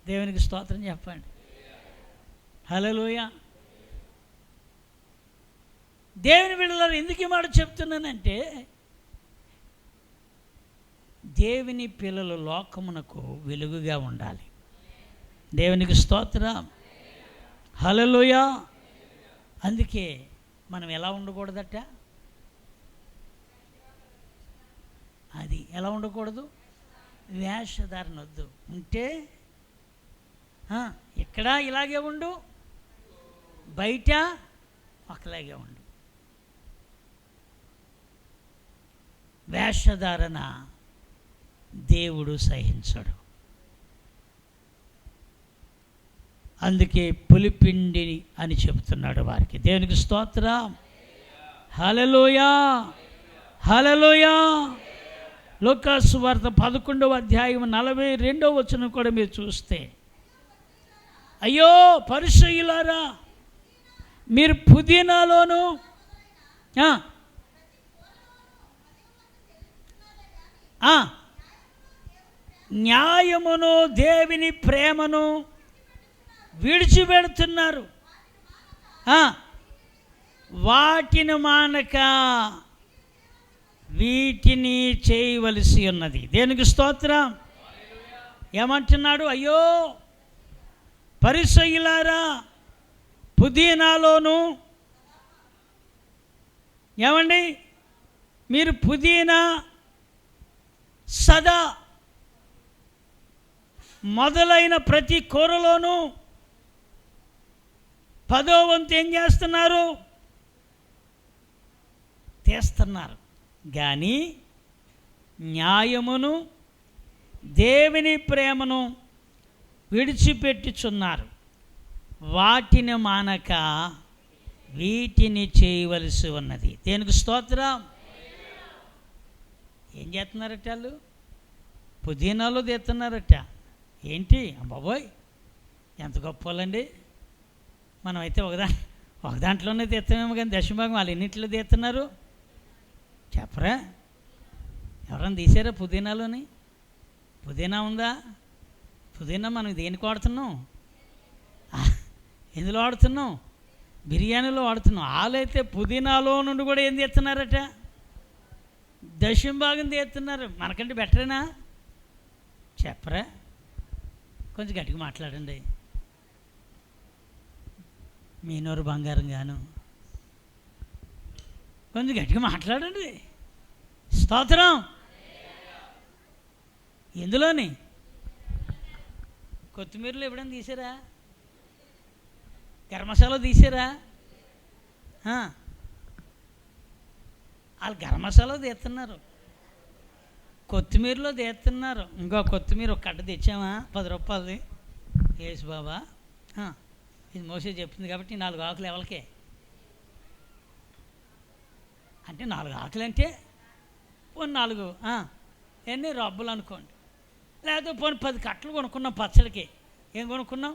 దేవునికి స్తోత్రం చెప్పండి. హల్లెలూయా. దేవుని బిడ్డలారా, ఎందుకు ఈ మాట చెప్తున్నానంటే, దేవుని పిల్లలు లోకమునకు వెలుగుగా ఉండాలి. దేవునికి స్తోత్రం. హల్లెలూయా. అందుకే మనం ఎలా ఉండకూడదట? అది ఎలా ఉండకూడదు? వేషధారణ వద్దు. ఉంటే ఇక్కడ ఇలాగే ఉండు, బయట ఒకలాగే ఉండు. వేషధారణ దేవుడు సహించడు. అందుకే పులిపిండి అని చెబుతున్నాడు వారికి. దేవునికి స్తోత్రం. హల్లెలూయా, హల్లెలూయా. లూకాసు వార్త 11వ అధ్యాయం 42వ వచనం కూడా మీరు చూస్తే, అయ్యో పరిసయ్యులారా, మీరు పుదీనాలోను న్యాయమును దేవుని ప్రేమను విడిచిపెడుతున్నారు, వాటిని మానక వీటిని చేయవలసి ఉన్నది. దేనికి స్తోత్రం. ఏమంటున్నాడు? అయ్యో పరిసయ్యులారా, పుదీనాలోను ఏమండి, మీరు పుదీనా, సదా మొదలైన ప్రతి కూరలోనూ 10వ వంతు ఏం చేస్తున్నారు? తీస్తున్నారు. కానీ న్యాయమును, దేవుని ప్రేమను విడిచిపెట్టుచున్నారు. వాటిని మానక వీటిని చేయవలసి ఉన్నది. దేనికి స్తోత్రం. ఏం చేస్తున్నారట వాళ్ళు? పుదీనాలో తీస్తున్నారట. ఏంటి బాబోయ్, ఎంత గొప్ప వాళ్ళండి. మనమైతే ఒక దాంట్లోనే తీస్తామేమో, కానీ దశభాగం వాళ్ళు ఎన్నింటిలో తీస్తున్నారు చెప్పరా? ఎవరన్నా తీసారా పుదీనాలోని? పుదీనా ఉందా? పుదీనా మనం దేనికి వాడుతున్నాం? ఎందులో వాడుతున్నాం? బిర్యానీలో వాడుతున్నాం. వాళ్ళైతే పుదీనాలో నుండి కూడా ఏం తీస్తున్నారట? దశభాగం తీస్తున్నారు. మనకంటే బెటరేనా చెప్పరా? కొంచెం గట్టిగా మాట్లాడండి. మీ నోరు బంగారం గాను. కొంచెం గట్టిగా మాట్లాడండి. స్తోత్రం. ఎందులోని? కొత్తిమీరలో ఎప్పుడైనా తీసారా? గరం మసాలా తీసారా? వాళ్ళు గరం మసాలా తీస్తున్నారు, కొత్తిమీరలో తీస్తున్నారు. ఇంకో కొత్తిమీర ఒక కట్ట తెచ్చామా 10 రూపాయలది. యేసు బాబా ఇది మోసే చెప్తుంది కాబట్టి 4 ఆకులు ఎవరికే అంటే 4 ఆకులు అంటే పోనీ 4 ఎన్ని రబ్బులు అనుకోండి. లేకపోతే పోనీ 10 కట్టలు కొనుక్కున్నాం పచ్చడికి. ఏం కొనుక్కున్నాం?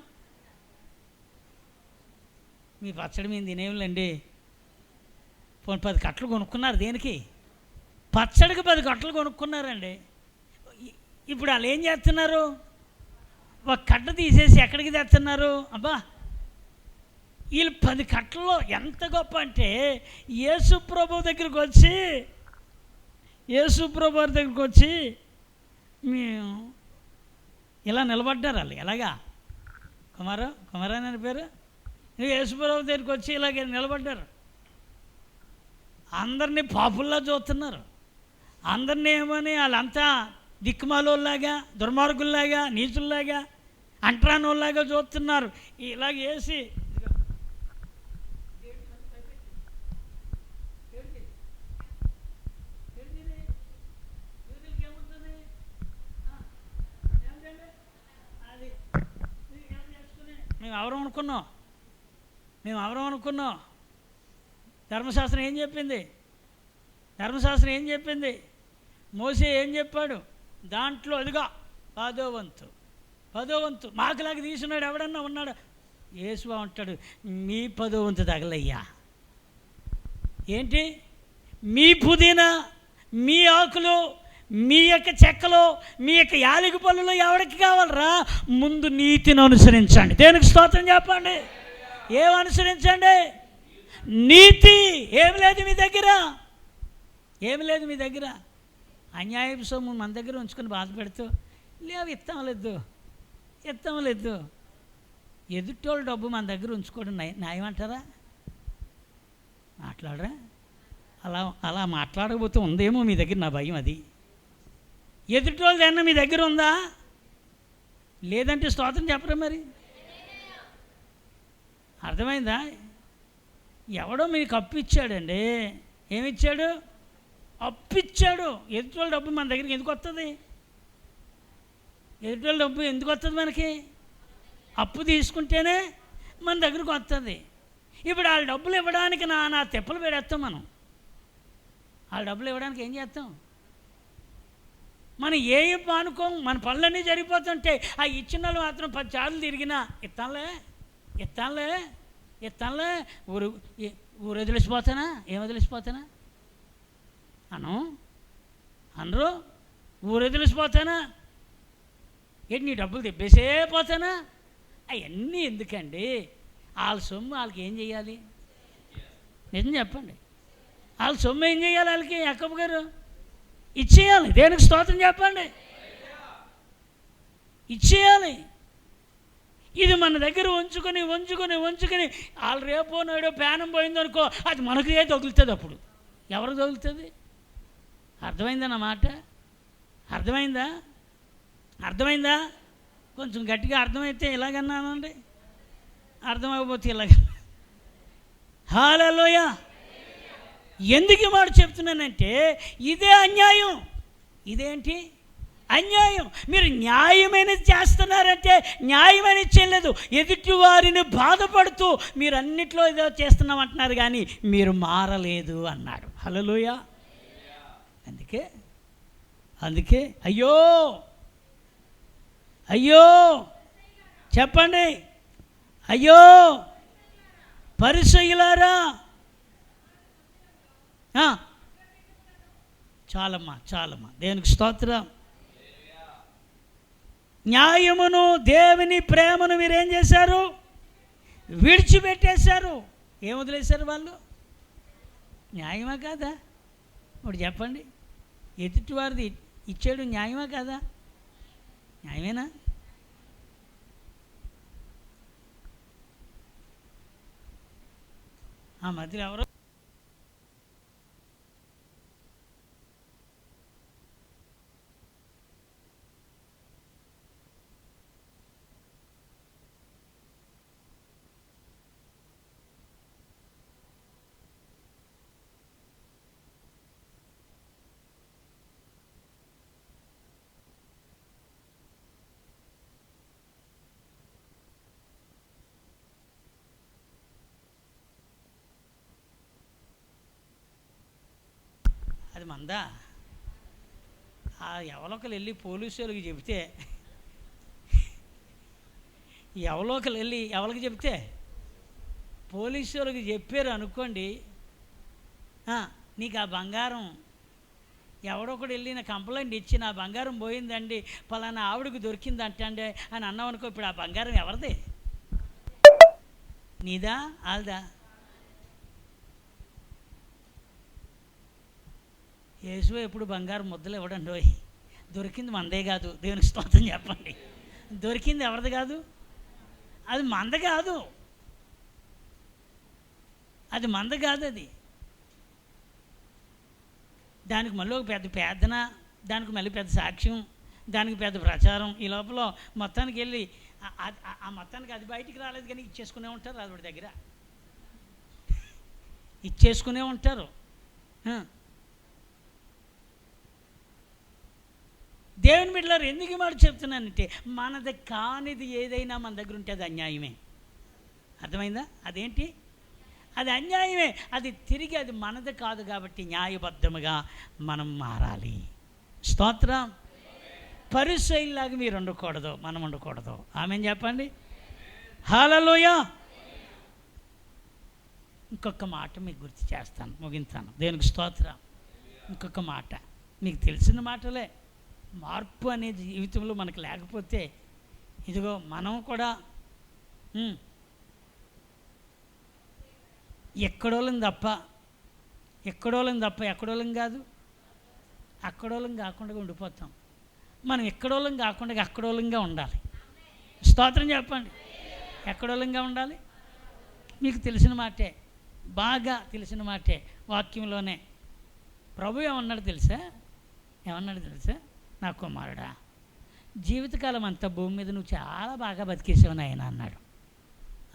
మీ పచ్చడి మేము తినేవులండి. పోనీ 10 కట్టలు కొనుక్కున్నారు. దేనికి? పచ్చడికి 10 కట్టలు కొనుక్కున్నారండి. ఇప్పుడు వాళ్ళు ఏం చేస్తున్నారు? ఒక కట్ట తీసేసి ఎక్కడికి తెస్తున్నారు? అబ్బా, వీళ్ళు 10 కట్టల్లో ఎంత గొప్ప అంటే యేసు ప్రభు దగ్గరికి వచ్చి మేము ఇలా నిలబడ్డారు. వాళ్ళు ఎలాగా? కుమారా అని పేరు. యేసు ప్రభు దగ్గరికి వచ్చి ఇలాగే నిలబడ్డారు. అందరినీ పాపుల్లా చూస్తున్నారు. అందరినీ ఏమని వాళ్ళంతా దిక్కుమాలోలాగా, దుర్మార్గుల్లాగా, నీచుల్లాగా, అంట్రానోళ్ళలాగా చూస్తున్నారు. ఇలాగ వేసి మేము ఎవరం అనుకున్నాం? ధర్మశాస్త్రం ఏం చెప్పింది? మోసే ఏం చెప్పాడు? దాంట్లో అదిగా 10వ వంతు మాకులాగా తీసుకున్నాడు ఎవడన్నా ఉన్నాడు? యేసు అంటాడు, మీ 10వ వంతు తగలయ్యా. ఏంటి? మీ పుదీనా, మీ ఆకులు, మీ యొక్క చెక్కలు, మీ యొక్క యాలకి పళ్ళులో ఎవరికి కావాలరా? ముందు నీతిని అనుసరించండి. దేనికి స్తోత్రం చెప్పండి. ఏమనుసరించండి? నీతి. ఏమి లేదు మీ దగ్గర. అన్యాయపు సొమ్ము మన దగ్గర ఉంచుకొని బాధపెడుతూ లేవు, ఇత్తం లేదు. ఎదుటోళ్ళ డబ్బు మన దగ్గర ఉంచుకోవడం న్యాయం అంటారా? మాట్లాడరా? అలా మాట్లాడకపోతే ఉందేమో మీ దగ్గర, నా భయం అది. ఎదుటోళ్ళది ఏమన్నా మీ దగ్గర ఉందా? లేదంటే స్తోత్రం చెప్పరా? మరి అర్థమైందా? ఎవడో మీకు అప్పు ఇచ్చాడండి. ఏమిచ్చాడు? అప్పిచ్చాడు. ఎదుటోళ్ళ డబ్బు మన దగ్గరికి ఎందుకు వస్తుంది? ఎదుటోళ్ళ డబ్బు ఎందుకు వస్తుంది మనకి? అప్పు తీసుకుంటేనే మన దగ్గరకు వస్తుంది. ఇప్పుడు వాళ్ళ డబ్బులు ఇవ్వడానికి నా తెప్పలు పెడేస్తాం మనం. వాళ్ళ డబ్బులు ఇవ్వడానికి ఏం చేస్తాం? మనం ఏం పానుకోం. మన పనులన్నీ జరిగిపోతుంటే ఆ ఇచ్చిన వాళ్ళు మాత్రం 10 సార్లు తిరిగినా ఇస్తానులే ఊరు వదిలేసిపోతానా? ఏం వదిలేసిపోతానా అనరు? ఊరు వదిలేసిపోతానా? ఏంటి నీ డబ్బులు తెప్పేసే పోతానా? అవన్నీ ఎందుకండి? వాళ్ళ సొమ్ము వాళ్ళకి ఏం చేయాలి? నిజం చెప్పండి. వాళ్ళ సొమ్ము ఏం చేయాలి? వాళ్ళకి అక్కమ్మ గారు ఇచ్చేయాలి. దేనికి స్తోత్రం చెప్పండి. ఇచ్చేయాలి. ఇది మన దగ్గర ఉంచుకొని వాళ్ళు రేపో నాడో ప్యానం పోయిందనుకో, అది మనకే తగులుతుంది. అప్పుడు ఎవరికి తగులుతుంది? అర్థమైందా నా మాట? అర్థమైందా? అర్థమైందా? కొంచెం గట్టిగా అర్థమైతే ఇలాగన్నానండి, అర్థమైపోతే ఇలాగన్నా. హల్లెలూయా. ఎందుకు ఈ మాట చెప్తున్నానంటే ఇదే అన్యాయం. ఇదేంటి అన్యాయం? మీరు న్యాయమైనది చేస్తున్నారంటే న్యాయమైనది చేయలేదు. ఎదుటి వారిని బాధపడుతూ మీరు అన్నిట్లో ఏదో చేస్తున్నామంటున్నారు కానీ మీరు మారలేదు అన్నాడు. హల్లెలూయా. అందుకే అయ్యో అయ్యో చెప్పండి, అయ్యో పరిసయ్యులారా. చాలమ్మా దేవునికి స్తోత్రం. న్యాయమును దేవుని ప్రేమను మీరేం చేశారు? విడిచిపెట్టేశారు. ఏం వదిలేశారు వాళ్ళు? న్యాయమా కాదా? ఇప్పుడు చెప్పండి, ఎదుటివారిది ఇచ్చేడు న్యాయమా కాదా? న్యాయమేనా? ఆ మధ్యలో ఎవరో అది మందా? ఎవలోకలు వెళ్ళి పోలీసు వాళ్ళకి చెబితే, ఎవలోకలు వెళ్ళి ఎవరికి చెప్తే పోలీసు వాళ్ళకి చెప్పారు అనుకోండి, నీకు ఆ బంగారం ఎవడొకడు వెళ్ళి నా కంప్లైంట్ ఇచ్చి నా బంగారం పోయిందండి, పలానా ఆవిడకి దొరికిందంటండి అని అన్నాం అనుకో, ఇప్పుడు ఆ బంగారం ఎవరిది? నీదా వాళ్ళదా? యేసు ఎప్పుడు బంగారం ముద్దలు ఇవ్వడండి. దొరికింది మందే కాదు. దేవునికి స్తోత్రం చెప్పండి. దొరికింది ఎవరిది కాదు? అది మంద కాదు, అది మంద కాదు. అది దానికి మళ్ళీ ఒక పెద్ద ప్రార్థన, దానికి మళ్ళీ పెద్ద సాక్ష్యం, దానికి పెద్ద ప్రచారం. ఈ లోపల మొత్తానికి వెళ్ళి ఆ మొత్తానికి అది బయటికి రాలేదు కానీ ఇచ్చేసుకునే ఉంటారు. అది దగ్గర ఇచ్చేసుకునే ఉంటారు. దేవుని బిడ్డలారా, ఎందుకు మాట చెప్తున్నానంటే మనది కానిది ఏదైనా మన దగ్గర ఉంటే అది అన్యాయమే. అర్థమైందా? అదేంటి? అది అన్యాయమే. అది తిరిగి అది మనది కాదు కాబట్టి న్యాయబద్ధముగా మనం మారాలి. స్తోత్రం. పరిసయ్యులాగా మీరు ఉండకూడదు, మనం ఉండకూడదు. ఆమేన్ చెప్పండి. హల్లెలూయా. ఇంకొక మాట మీకు గుర్తు చేస్తాను, ముగింతాను. దేవునికి స్తోత్రం. ఇంకొక మాట మీకు తెలిసిన మాటలే. మార్పు అనేది జీవితంలో మనకు లేకపోతే ఇదిగో మనం కూడా ఎక్కడోళ్ళం తప్ప ఎక్కడోళ్ళం కాదు, అక్కడోళ్ళం కాకుండా ఉండిపోతాం. మనం ఎక్కడోళ్ళం కాకుండా అక్కడోళ్ళంగా ఉండాలి. స్తోత్రం చెప్పండి. ఎక్కడోళ్ళంగా ఉండాలి. మీకు తెలిసిన మాటే, బాగా తెలిసిన మాటే. వాక్యంలోనే ప్రభు ఏమన్నాడు తెలుసా? నా కుమారుడా, జీవితకాలం అంతా భూమి మీద నువ్వు చాలా బాగా బతికేసావు నాయన అన్నాడు.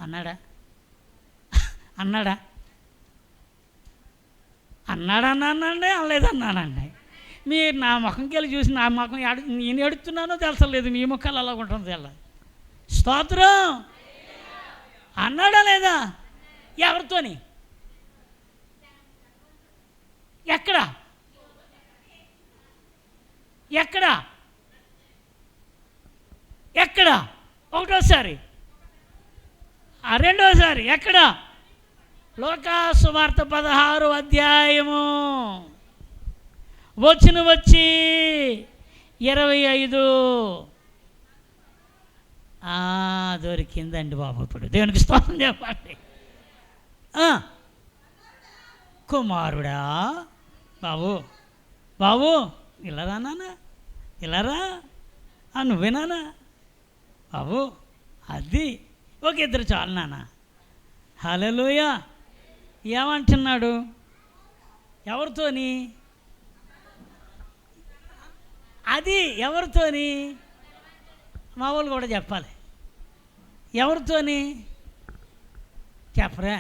అన్నాడా అన్నానండి, అనలేదన్నానండి. మీరు నా ముఖంకి వెళ్ళి చూసి నా ముఖం నేను ఎడుతున్నానో తెలుసలేదు, మీ ముఖాలు అలా ఉంటుంది తెల్ల. స్తోత్రం. అన్నాడా లేదా? ఎవరితోని? ఎక్కడ? ఒకటోసారి, రెండోసారి ఎక్కడ? లోకాసు వార్త 16వ అధ్యాయము వచ్చి 25. దొరికిందండి బాబు. ఇప్పుడు దేవునికి స్తోత్రం చెప్పండి. కుమారుడా, బాబు ఇలారా నాన్న, ఇలారా, నువ్వేనానా బాబు? అది ఒక ఇద్దరు చాలు నాన్న. హల్లెలూయా. ఎవరితోని? అది ఎవరితోని? మా వాళ్ళు కూడా చెప్పాలి. ఎవరితోని చెప్పరా?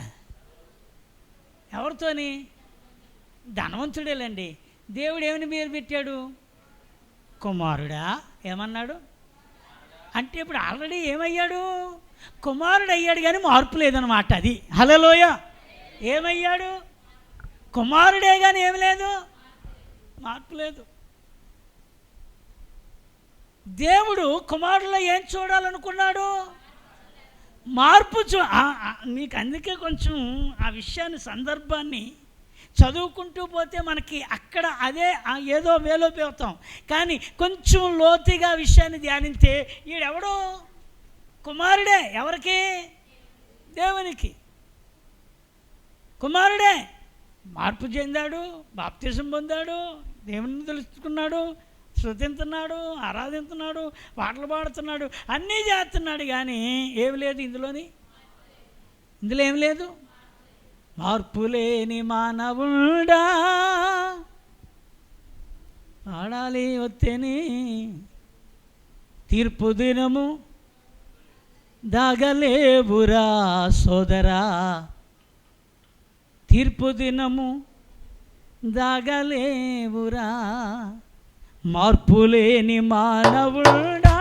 ఎవరితోని? ధనవంతుడేలండి. దేవుడు ఏమని పేరు పెట్టాడు? కుమారుడా. ఏమన్నాడు అంటే ఇప్పుడు ఆల్రెడీ ఏమయ్యాడు? కుమారుడు అయ్యాడు, కానీ మార్పు లేదనమాట. అది హల్లెలూయ. ఏమయ్యాడు? కుమారుడే, కానీ ఏమి లేదు, మార్పు లేదు. దేవుడు కుమారులో ఏం చూడాలనుకున్నాడు? మార్పు మీకు అందుకే కొంచెం ఆ విషయాన్ని, సందర్భాన్ని చదువుకుంటూ పోతే మనకి అక్కడ అదే ఏదో వేలో పోతాం. కానీ కొంచెం లోతుగా విషయాన్ని ధ్యానిస్తే ఈడెవడో కుమారుడే. ఎవరికి? దేవునికి. కుమారుడే. మార్పు చెందాడు, బాప్తిజం పొందాడు, దేవుని తెలుసుకున్నాడు, స్తుతిస్తున్నాడు, ఆరాధిస్తున్నాడు, పాటలు పాడుతున్నాడు, అన్నీ చేస్తున్నాడు. కానీ ఏమి లేదు ఇందులో ఏమి లేదు. మార్పులేని మానవుడా పాడాలి వత్తెని, తీర్పు దినము దాగలేవురా సోదరా, తీర్పు దినము దాగలేవురా. మార్పులేని మానవుడా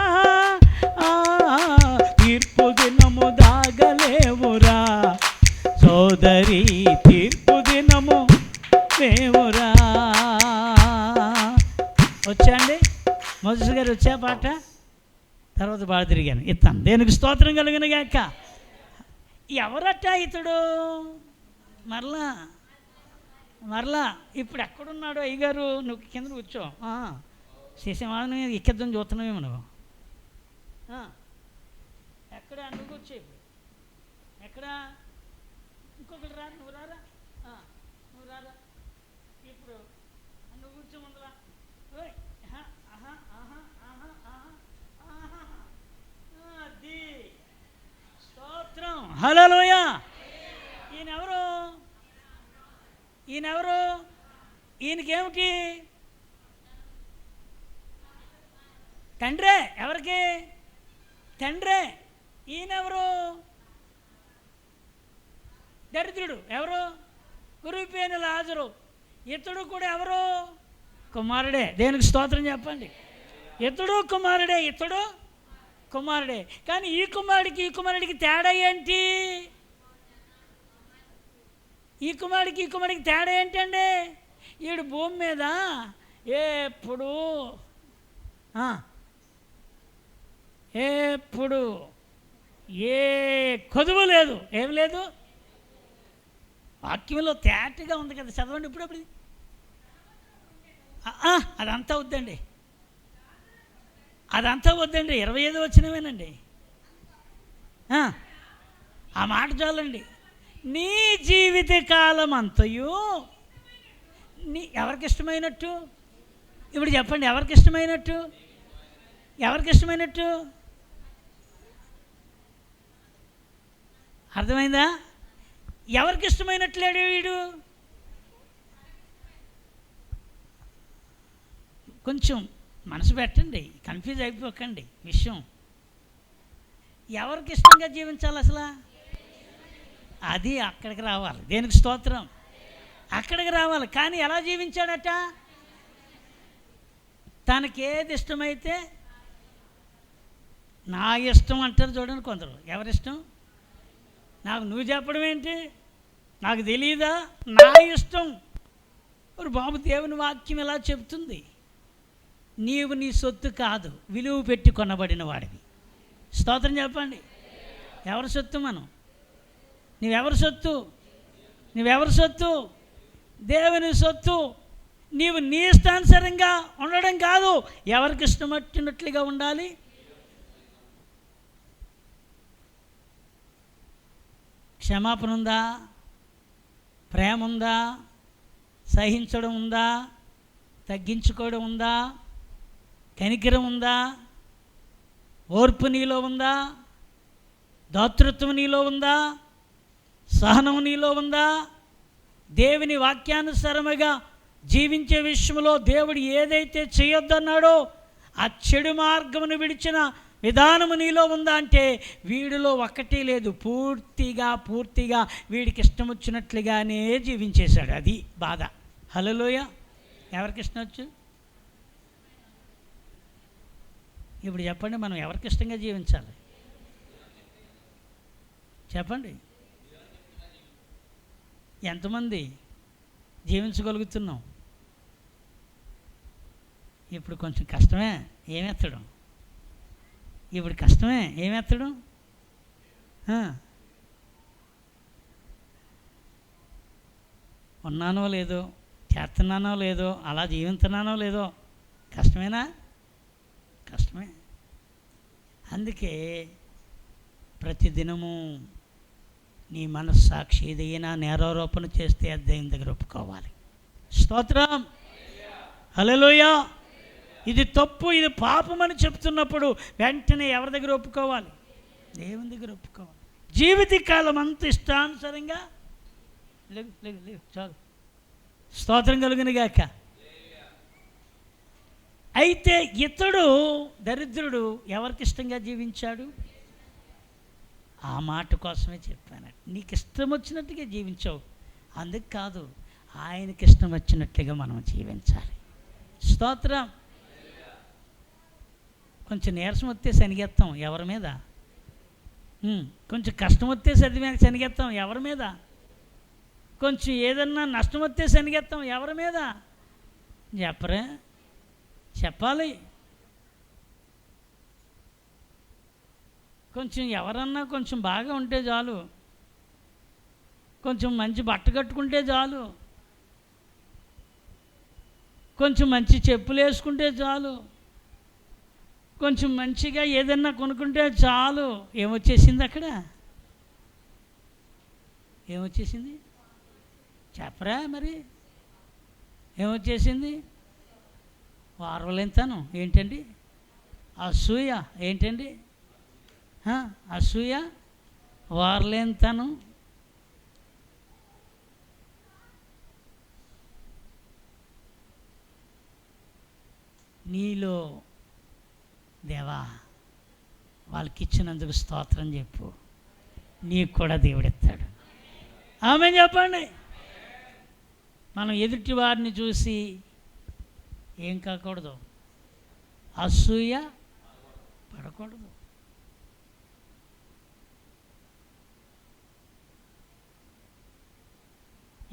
తీర్పు దినము దాగలేవురా సోదరి, తీర్పు దినము లేవురా. వచ్చాండి మోసెస్ గారు? వచ్చా పాట తర్వాత బాగా తిరిగాను. ఇస్తాను. దేనికి స్తోత్రం కలిగిన గాక. ఎవరట ఇతడు? మరలా ఇప్పుడు ఎక్కడున్నాడు? అయ్యగారు నువ్వు కింద కూర్చో. చేసేవాడిని ఎక్కిద్దాం చూస్తున్నావేమో నువ్వు. ఎక్కడ? నువ్వు కూర్చో. ఇప్పుడు ఎక్కడ? ఇంకొకటి రా. నువ్వు రారా. ఇప్పుడు నువ్వు కూర్చో ముందులా. అది స్తోత్రం. హల్లెలూయ. ఈయనెవరు? ఈయనకేమిటి? తండ్రే. ఎవరికి? తండ్రే. ఈయనెవరు? దరిద్రుడు. ఎవరు? కురిపోయిన లాజరు. ఇతడు కూడా ఎవరు? కుమారుడే. దేనికి స్తోత్రం చెప్పండి. ఇతడు కుమారుడే. కానీ ఈ కుమారుడికి తేడా ఏంటి? ఈ కుమారుడికి తేడా ఏంటండి? ఈడు భూమి మీద ఎప్పుడు ఏ కొదువు లేదు, ఏమి లేదు. వాక్యంలో తేటగా ఉంది కదా, చదవండి ఇప్పుడు. అదంతా వద్దండి, 25 వచ్చినవేనండి. ఆ మాట చాలండి. నీ జీవిత కాలం అంతయు ఎవరికి ఇష్టమైనట్టు? ఇప్పుడు చెప్పండి, ఎవరికి ఇష్టమైనట్టు? అర్థమైందా? ఎవరికి ఇష్టమైనట్లేడు వీడు? కొంచెం మనసు పెట్టండి, కన్ఫ్యూజ్ అయిపోకండి విషయం. ఎవరికి ఇష్టంగా జీవించాలి అసలు? అది అక్కడికి రావాలి. దేనికి స్తోత్రం? అక్కడికి రావాలి. కానీ ఎలా జీవించాడట? తనకి ఏది ఇష్టమైతే, నా ఇష్టం అంటారు చూడండి కొందరు. ఎవరిష్టం? నాకు నువ్వు చెప్పడం ఏంటి? నాకు తెలియదా? నా ఇష్టం. మరి బాబు, దేవుని వాక్యం ఎలా చెప్తుంది? నీవు నీ సొత్తు కాదు, విలువ పెట్టి కొనబడిన వాడివి. స్తోత్రం చెప్పండి. ఎవరి సొత్తు మనం? నువ్వెవరి సొత్తు? దేవుని సొత్తు. నీవు నీ ఇష్టానుసారంగా ఉండడం కాదు, ఎవరికి ఇష్టం వచ్చినట్లుగా ఉండాలి. క్షమాపణ ఉందా? ప్రేమ ఉందా? సహించడం ఉందా? తగ్గించుకోవడం ఉందా? కనికరం ఉందా? ఓర్పు నీలో ఉందా? దాతృత్వం నీలో ఉందా? సహనం నీలో ఉందా? దేవుని వాక్యానుసారముగా జీవించే విషయంలో దేవుడు ఏదైతే చేయొద్దన్నాడో ఆ చెడు మార్గమును విడిచిన విధానము నీలో ఉందా అంటే వీడిలో ఒక్కటి లేదు. పూర్తిగా వీడికి ఇష్టం వచ్చినట్లుగానే జీవించేశాడు. అది బాధ. హల్లెలూయా. ఎవరికి ఇష్టం వచ్చు? ఇప్పుడు చెప్పండి, మనం ఎవరికి ఇష్టంగా జీవించాలి చెప్పండి. ఎంతమంది జీవించగలుగుతున్నాం? ఇప్పుడు కొంచెం కష్టమే ఏమెత్తడం, ఇప్పుడు కష్టమే ఏమెత్తడం. ఉన్నానో లేదో, చేస్తున్నానో లేదో, అలా జీవిస్తున్నానో లేదో, కష్టమేనా? కష్టమే. అందుకే ప్రతిదినము నీ మనస్సాక్షి ఏదైనా నేరారోపణ చేస్తే అద్దెం దగ్గర ఒప్పుకోవాలి. స్తోత్రం. హల్లెలూయా. ఇది తప్పు, ఇది పాపం అని చెప్తున్నప్పుడు వెంటనే ఎవరి దగ్గర ఒప్పుకోవాలి? దేవుని దగ్గర ఒప్పుకోవాలి. జీవితకాలం అంత ఇష్టానుసారంగా లేవు చాలు. స్తోత్రం కలుగునుగాక. అయితే ఇతడు దరిద్రుడు ఎవరికి ఇష్టంగా జీవించాడు? ఆ మాట కోసమే చెప్పాను. నీకు ఇష్టం వచ్చినట్టుగా జీవించావు, అందుకు కాదు, ఆయనకి ఇష్టం వచ్చినట్లుగా మనం జీవించాలి. స్తోత్రం. కొంచెం నీరసం వస్తే శనిగెత్తాం ఎవరి మీద? కొంచెం కష్టం వస్తే శనిగెత్తాం ఎవరి మీద? కొంచెం ఏదన్నా నష్టం వస్తే శనిగెత్తాం ఎవరి మీద? చెప్పరే, చెప్పాలి. కొంచెం ఎవరన్నా కొంచెం బాగా ఉంటే చాలు, కొంచెం మంచి బట్ట కట్టుకుంటే చాలు, కొంచెం మంచి చెప్పులు వేసుకుంటే చాలు, కొంచెం మంచిగా ఏదన్నా కొనుక్కుంటే చాలు. ఏమొచ్చేసింది అక్కడ? ఏమొచ్చేసింది చెప్పరా మరి? ఏమొచ్చేసింది? వారవలేంతనం ఏంటండి? అసూయ ఏంటండి? అసూయ, వారలేంతనం. నీలో దేవా వాళ్ళకి ఇచ్చినందుకు స్తోత్రం చెప్పు, నీకు కూడా దేవుడిస్తాడు. ఆమె చెప్పండి. మనం ఎదుటి వారిని చూసి ఏం కాకూడదు, అసూయ పడకూడదు.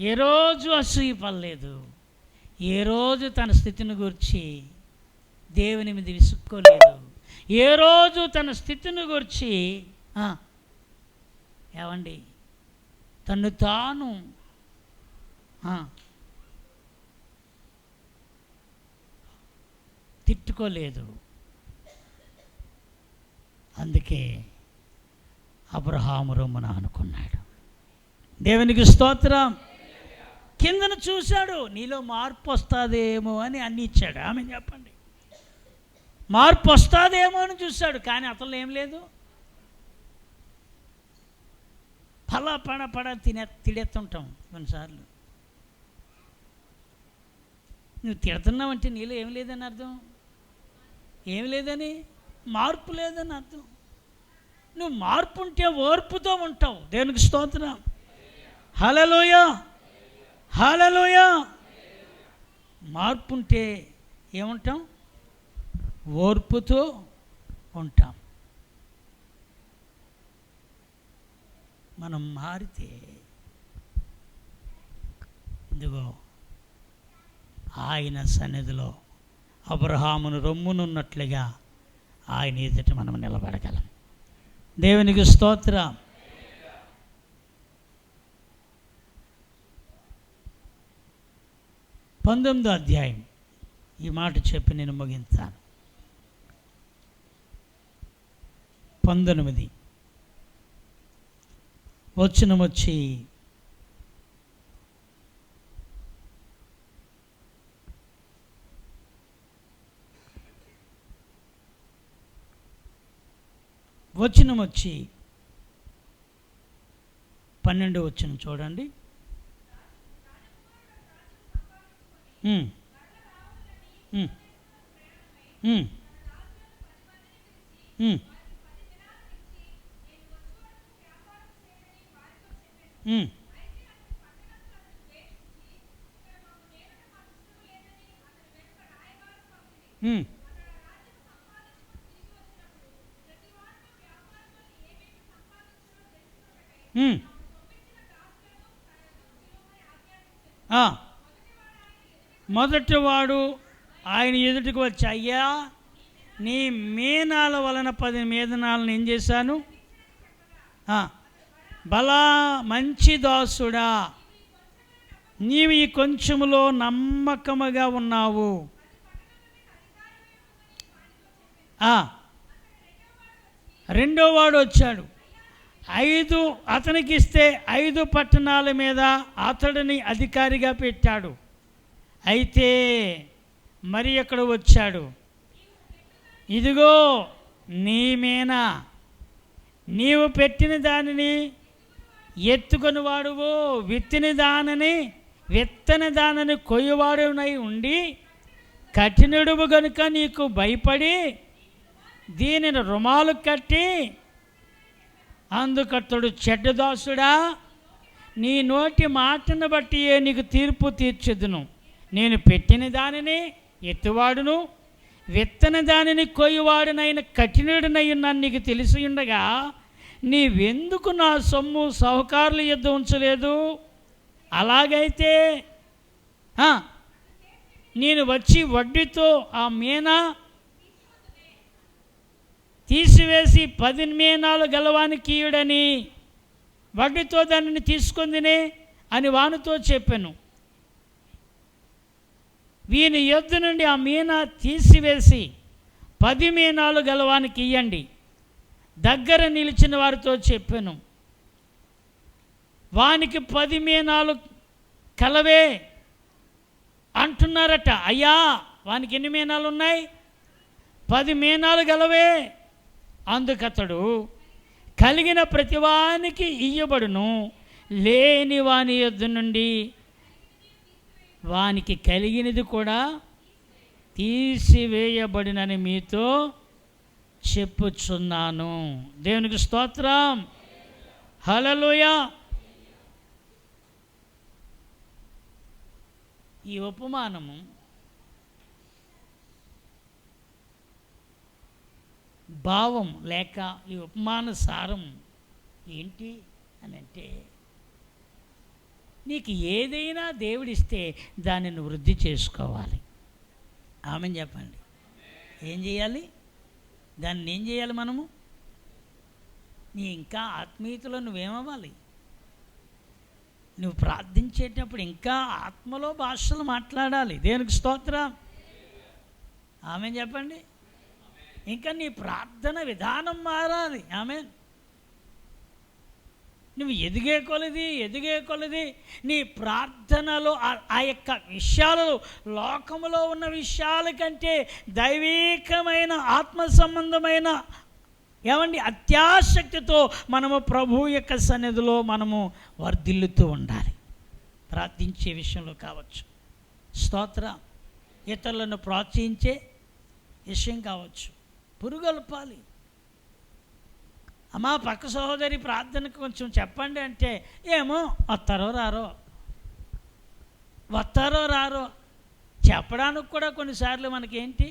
ఏ రోజు అసూయ పడలేదు, ఏ రోజు తన స్థితిని గురించి దేవుని మీద విసుక్కోలేదు, ఏ రోజు తన స్థితిని గురించి ఏమండి తను తాను తిట్టుకోలేదు. అందుకే అబ్రహాము రొమ్మున అనుకున్నాడు. దేవునికి స్తోత్రం. కిందను చూశాడు, నీలో మార్పు వస్తుందేమో అని అన్ని ఇచ్చాడు. ఆమె చెప్పండి, మార్పు వస్తుందేమో అని చూశాడు, కానీ అతను ఏం లేదు. పడ తిడేస్తుంటాం కొన్నిసార్లు. నువ్వు తిడుతున్నావంటే నీలో ఏం లేదని అర్థం, ఏం లేదని, మార్పు లేదని అర్థం. నువ్వు మార్పు ఉంటే ఓర్పుతో ఉంటావు. దేవునికి స్తోత్రం. హల్లెలూయా, హల్లెలూయా. మార్పు ఉంటే ఏముంటాం? ఓర్పుతో ఉంటాం. మనం మారితే ఇదిగో ఆయన సన్నిధిలో అబ్రహామును రొమ్మునున్నట్లుగా ఆయన ఎదుట మనం నిలబడగలం. దేవునికి స్తోత్రం. పంతొమ్మిదో అధ్యాయం ఈ మాట చెప్పి నేను ముగించాను. 19 వచనం వచ్చి వచనం వచ్చి 12 వచనం చూడండి. ఉమ్, ఉమ్, ఉమ్, ఉమ్, ఉమ్, ఉమ్, ఉమ్. ఆ, మొదటివాడు ఆయన ఎదుటికి వచ్చి, అయ్యా, నీ మీనాల వలన 10 మీదనాలను ఏం చేశాను? ఆ, బలా మంచి దాసుడా, నీవు ఈ కొంచెములో నమ్మకముగా ఉన్నావు. ఆ, రెండో వాడు వచ్చాడు. 5 అతనికి ఇస్తే 5 పట్టణాల మీద అతడిని అధికారిగా పెట్టాడు. అయితే మరి ఎక్కడ వచ్చాడు, ఇదిగో నీ మీన, నీవు పెట్టిన దానిని ఎత్తుకొని వాడువో, విత్తని దానిని కొయ్యవాడునై ఉండి కఠినుడువు గనుక నీకు భయపడి దీనిని రుమాలు కట్టి, అందుకతడు, చెడ్డదాసుడా, నీ నోటి మాటను బట్టి నీకు తీర్పు తీర్చెదను. నేను పెట్టిన దానిని ఎత్తువాడును, విత్తని దానిని కొయ్యవాడునైన కఠినుడినై ఉన్నాను నీకు తెలిసి ఉండగా నీవెందుకు నా సొమ్ము సాహుకారుల యొద్ద ఉంచలేదు? అలాగైతే నేను వచ్చి వడ్డీతో ఆ మీనా తీసివేసి 10 మీనాలు గలవానికి ఇయుడని వడ్డీతో దానిని తీసుకుందినే అని వానితో చెప్పాను. వీని యొద్ద నుండి ఆ మీనా తీసివేసి 10 మీనాలు గలవానికి ఇయ్యండి. దగ్గర నిలిచిన వారితో చెప్పాను, వానికి 10 మీనాలు కలవే అంటున్నారట. అయ్యా, వానికి ఎన్ని మీనాలు ఉన్నాయి? 10 మీనాలు గలవే. అందుకతడు, కలిగిన ప్రతివానికి ఇయ్యబడును, లేని వాని యొద్ద నుండి వానికి కలిగినది కూడా తీసివేయబడినని మీతో చెప్పుచున్నాను. దేవునికి స్తోత్రం, హల్లెలూయా. ఈ ఉపమానము భావం లేక ఈ ఉపమాన సారం ఏంటి అని అంటే, నీకు ఏదైనా దేవుడిస్తే దానిని వృద్ధి చేసుకోవాలి. ఆమెను చెప్పండి. ఏం చేయాలి? దాన్ని ఏం చేయాలి? మనము నీ ఇంకా ఆత్మీయతలో నువ్వేమవ్వాలి? నువ్వు ప్రార్థించేటప్పుడు ఇంకా ఆత్మలో భాషలు మాట్లాడాలి. దేవునికి స్తోత్రం, ఆమెను చెప్పండి. ఇంకా నీ ప్రార్థన విధానం మారాలి. ఆమెన్. నువ్వు ఎదిగే కొలది నీ ప్రార్థనలో ఆ యొక్క విషయాలలో, లోకములో ఉన్న విషయాల కంటే దైవీకమైన ఆత్మ సంబంధమైన అత్యాసక్తితో మనము ప్రభు యొక్క సన్నిధిలో మనము వర్ధిల్లుతూ ఉండాలి. ప్రార్థించే విషయంలో కావచ్చు, స్తోత్రం, ఇతరులను ప్రోత్సహించే విషయం కావచ్చు, పురుగొల్పాలి. అమ్మా, పక్క సహోదరి ప్రార్థనకు కొంచెం చెప్పండి అంటే, ఏమో వస్తారో రారో చెప్పడానికి కూడా కొన్నిసార్లు మనకేంటి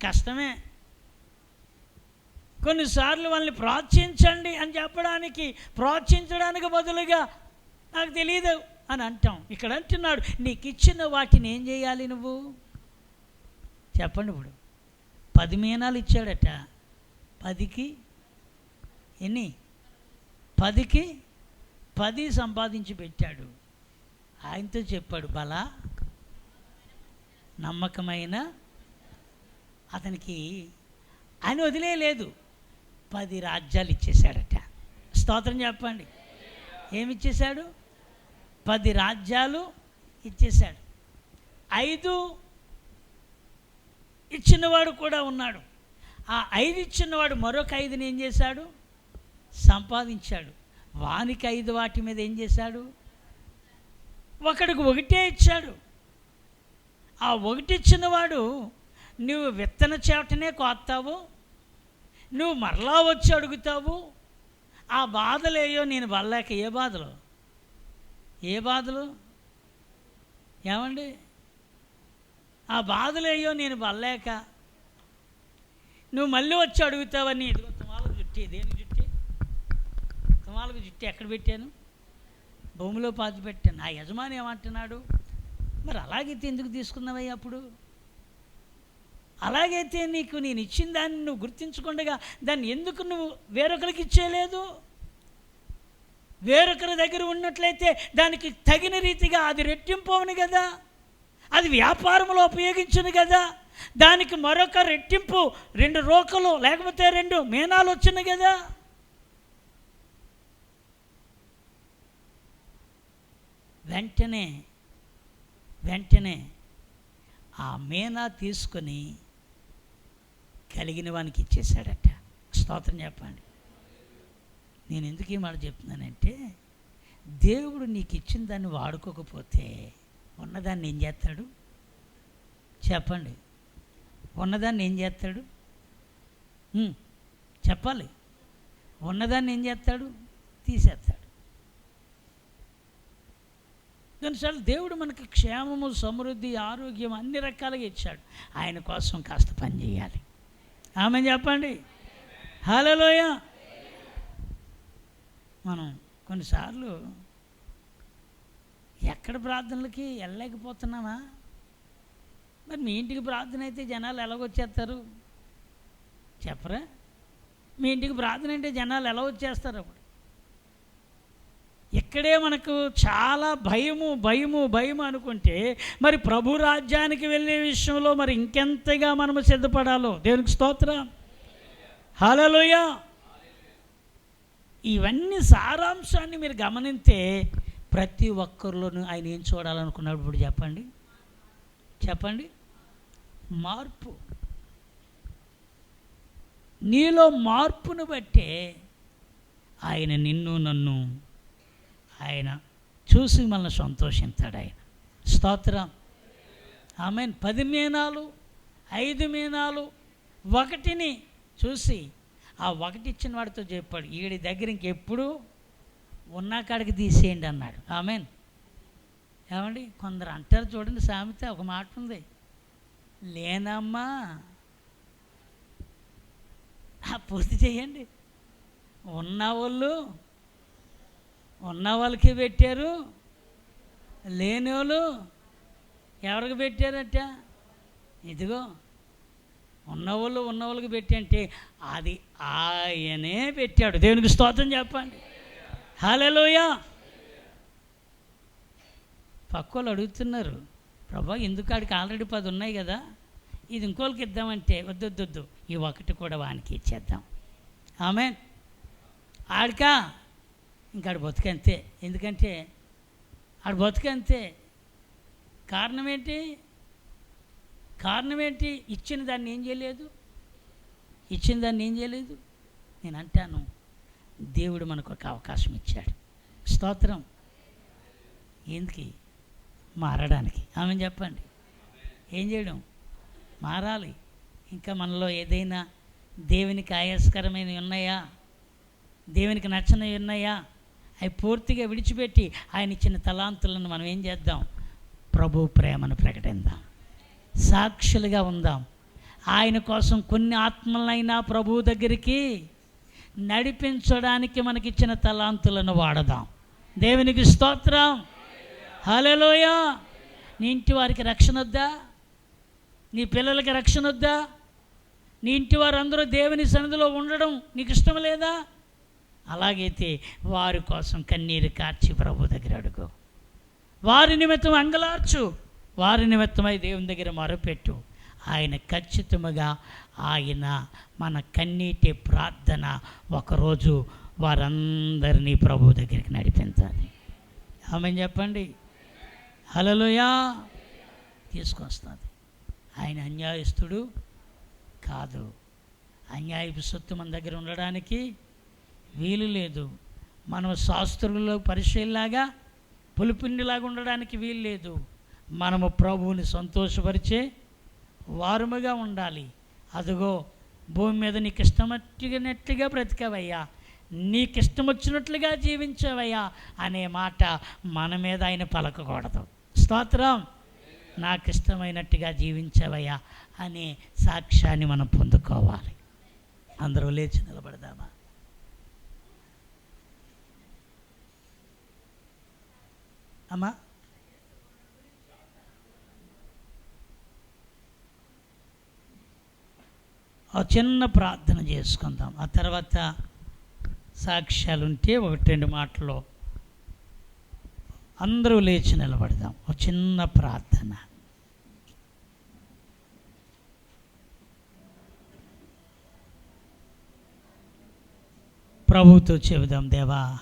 కష్టమే. కొన్నిసార్లు వాళ్ళని ప్రోత్సహించండి అని చెప్పడానికి, ప్రోత్సహించడానికి బదులుగా నాకు తెలియదు అని అంటాం. ఇక్కడ అంటున్నాడు, నీకు ఇచ్చిన వాటిని ఏం చేయాలి నువ్వు? చెప్పండి. ఇప్పుడు 10 మీనాలు ఇచ్చాడట. 10కి ఎన్ని? 10కి 10 సంపాదించి పెట్టాడు. ఆయనతో చెప్పాడు, బలా నమ్మకమైన అతనికి ఆయన వదిలేయలేదు, 10 రాజ్యాలు ఇచ్చేశాడట. స్తోత్రం చెప్పండి. ఏమిచ్చేశాడు? 10 రాజ్యాలు ఇచ్చేశాడు. 5 ఇచ్చినవాడు కూడా ఉన్నాడు. ఆ 5 ఇచ్చినవాడు మరొక 5ని ఏం చేశాడు? సంపాదించాడు. వానికి 5 వాటి మీద ఏం చేశాడు? ఒకడికి 1 ఇచ్చాడు. ఆ ఒకటిచ్చిన వాడు నువ్వు విత్తన చేటనే కోస్తావు, నువ్వు మరలా వచ్చి అడుగుతావు. ఆ బాధలేయో నేను పడలేక, ఏ బాధలు ఏమండి, ఆ బాధలేయో నేను పడలేక నువ్వు మళ్ళీ వచ్చి అడుగుతావని. ఇదిగో తుమాలకు జుట్టి, దేనికి జుట్టి? తుమాలకు జుట్టి ఎక్కడ పెట్టాను? భూమిలో పాతి పెట్టాను. నా యజమాని ఏమంటున్నాడు? మరి అలాగైతే ఎందుకు తీసుకున్నావయ్యా అప్పుడు? అలాగైతే నీకు నేను ఇచ్చిన దాన్ని నువ్వు గుర్తించకుండా దాన్ని ఎందుకు నువ్వు వేరొకరికి ఇచ్చేయలేదు? వేరొకరి దగ్గర ఉన్నట్లయితే దానికి తగిన రీతిగా అది రెట్టింపు అవును కదా, అది వ్యాపారంలో ఉపయోగించును కదా, దానికి మరొక రెట్టింపు 2 రోకలు లేకపోతే 2 మీనాలు వచ్చిన కదా. వెంటనే ఆ మీనా తీసుకొని కలిగిన వానికి ఇచ్చేశాడట. స్తోత్రం చెప్పండి. నేను ఎందుకు ఈ మాట చెప్తున్నానంటే, దేవుడు నీకు ఇచ్చిన దాన్ని వాడుకోకపోతే ఉన్నదాన్ని ఏం చేస్తాడు చెప్పండి? ఉన్నదాన్ని ఏం చేస్తాడు చెప్పాలి? ఉన్నదాన్ని ఏం చేస్తాడు? తీసేస్తాడు. కొన్నిసార్లు దేవుడు మనకి క్షేమము, సమృద్ధి, ఆరోగ్యం అన్ని రకాలుగా ఇచ్చాడు. ఆయన కోసం కాస్త పని చేయాలి. ఆమె చెప్పండి హల్లెలూయా. మనం కొన్నిసార్లు ఎక్కడ ప్రార్థనలకి వెళ్ళలేకపోతున్నామా? మరి మీ ఇంటికి ప్రార్థన అయితే జనాలు ఎలాగొచ్చేస్తారు చెప్పరా? మీ ఇంటికి ప్రార్థన అంటే జనాలు ఎలా వచ్చేస్తారు? అప్పుడు ఇక్కడే మనకు చాలా భయము అనుకుంటే మరి ప్రభు రాజ్యానికి వెళ్ళే విషయంలో మరి ఇంకెంతగా మనము సిద్ధపడాలో. దేవునికి స్తోత్రం, హల్లెలూయా. ఇవన్నీ సారాంశాన్ని మీరు గమనిస్తే ప్రతి ఒక్కరిలోనూ ఆయన ఏం చూడాలనుకున్నాడు ఇప్పుడు చెప్పండి? మార్పు. నీలో మార్పును బట్టే ఆయన నిన్ను నన్ను ఆయన చూసి మనల్ని సంతోషిస్తాడు. ఆయన స్తోత్రం, ఆమేన్. 10 మీనాలు 5 మీనాలు ఒకటిని చూసి ఆ ఒకటి ఇచ్చిన వాడితో చెప్పాడు, ఈడి దగ్గర ఇంకెప్పుడు ఉన్నా కాడికి తీసేయండి అన్నాడు. ఆమేన్. ఏమండి, కొందరు అంటారు చూడండి, సామెత ఒక మాట ఉంది, లేనమ్మా పూర్తి చేయండి. ఉన్న వాళ్ళకి పెట్టారు, లేని వాళ్ళు ఎవరికి పెట్టారట? ఇదిగో ఉన్నవాళ్ళకి పెట్టి అంటే అది ఆయనే పెట్టాడు. దేవునికి స్తోత్రం చెప్పండి, హల్లెలూయా. పక్కోళ్ళు అడుగుతున్నారు, ప్రభా ఎందుకు ఆడికి ఆల్రెడీ 10 ఉన్నాయి కదా, ఇది ఇంకోళ్ళకి ఇద్దామంటే వద్దు ఈ ఒకటి కూడా వానికి ఇచ్చేద్దాం. ఆమేన్. ఆడికా ఇంకా ఆడు బతుకంతే. ఎందుకంటే ఆడు బతుకంతే. కారణం ఏంటి? ఇచ్చిన దాన్ని ఏం చేయలేదు. నేను అంటాను, దేవుడు మనకు ఒక అవకాశం ఇచ్చాడు. స్తోత్రం. ఎందుకు? మారడానికి. ఆమె చెప్పండి. ఏం చేయడం? మారాలి. ఇంకా మనలో ఏదైనా దేవునికి ఆయాస్కరమైనవి ఉన్నాయా, దేవునికి నచ్చనివి ఉన్నాయా, అవి పూర్తిగా విడిచిపెట్టి ఆయన ఇచ్చిన తలాంతులను మనం ఏం చేద్దాం? ప్రభు ప్రేమను ప్రకటిద్దాం, సాక్షులుగా ఉందాం. ఆయన కోసం కొన్ని ఆత్మలైనా ప్రభు దగ్గరికి నడిపించడానికి మనకిచ్చిన తలాంతులను వాడదాం. దేవునికి స్తోత్రం, హల్లెలూయా. నీ ఇంటి వారికి రక్షణ వద్దా? నీ పిల్లలకి రక్షణ వద్దా? నీ ఇంటి వారందరూ దేవుని సన్నిధిలో ఉండడం నీకు ఇష్టం లేదా? అలాగైతే వారి కోసం కన్నీరు కార్చి ప్రభు దగ్గర అడుగు, వారి నిమిత్తం అంగలార్చు, వారి నిమిత్తమై దేవుని దగ్గర మొరపెట్టు. ఆయన ఖచ్చితంగా ఆయన మన కన్నీటి ప్రార్థన ఒకరోజు వారందరినీ ప్రభు దగ్గరికి నడిపించాలి. ఆమేన్ చెప్పండి, హల్లెలూయా. తీసుకొస్తుంది. ఆయన అన్యాయస్తుడు కాదు. అన్యాయపు సొత్తు మన దగ్గర ఉండడానికి వీలు లేదు. మనం శాస్త్రులలో పరిచయలాగా పులిపిండిలాగా ఉండడానికి వీలు లేదు. మనము ప్రభువుని సంతోషపరిచే వారముగా ఉండాలి. అదిగో భూమి మీద నీకు ఇష్టమొచ్చినట్లుగా బ్రతికావయ్యా, నీకు ఇష్టం వచ్చినట్లుగా జీవించావయ్యా అనే మాట మన మీద ఆయన పలకకూడదు. స్తోత్రం. నాకు ఇష్టమైనట్టుగా జీవించావయ్యా అనే సాక్ష్యాన్ని మనం పొందుకోవాలి. అందరూ లేచి నిలబడదామా? అమ్మా, చిన్న ప్రార్థన చేసుకుందాం. ఆ తర్వాత సాక్ష్యాలు ఉంటే ఒకటి రెండు మాటలు అందరూ లేచి నిలబడదాం. ఒక చిన్న ప్రార్థన. ప్రభువుతో చెబుదాం, దేవా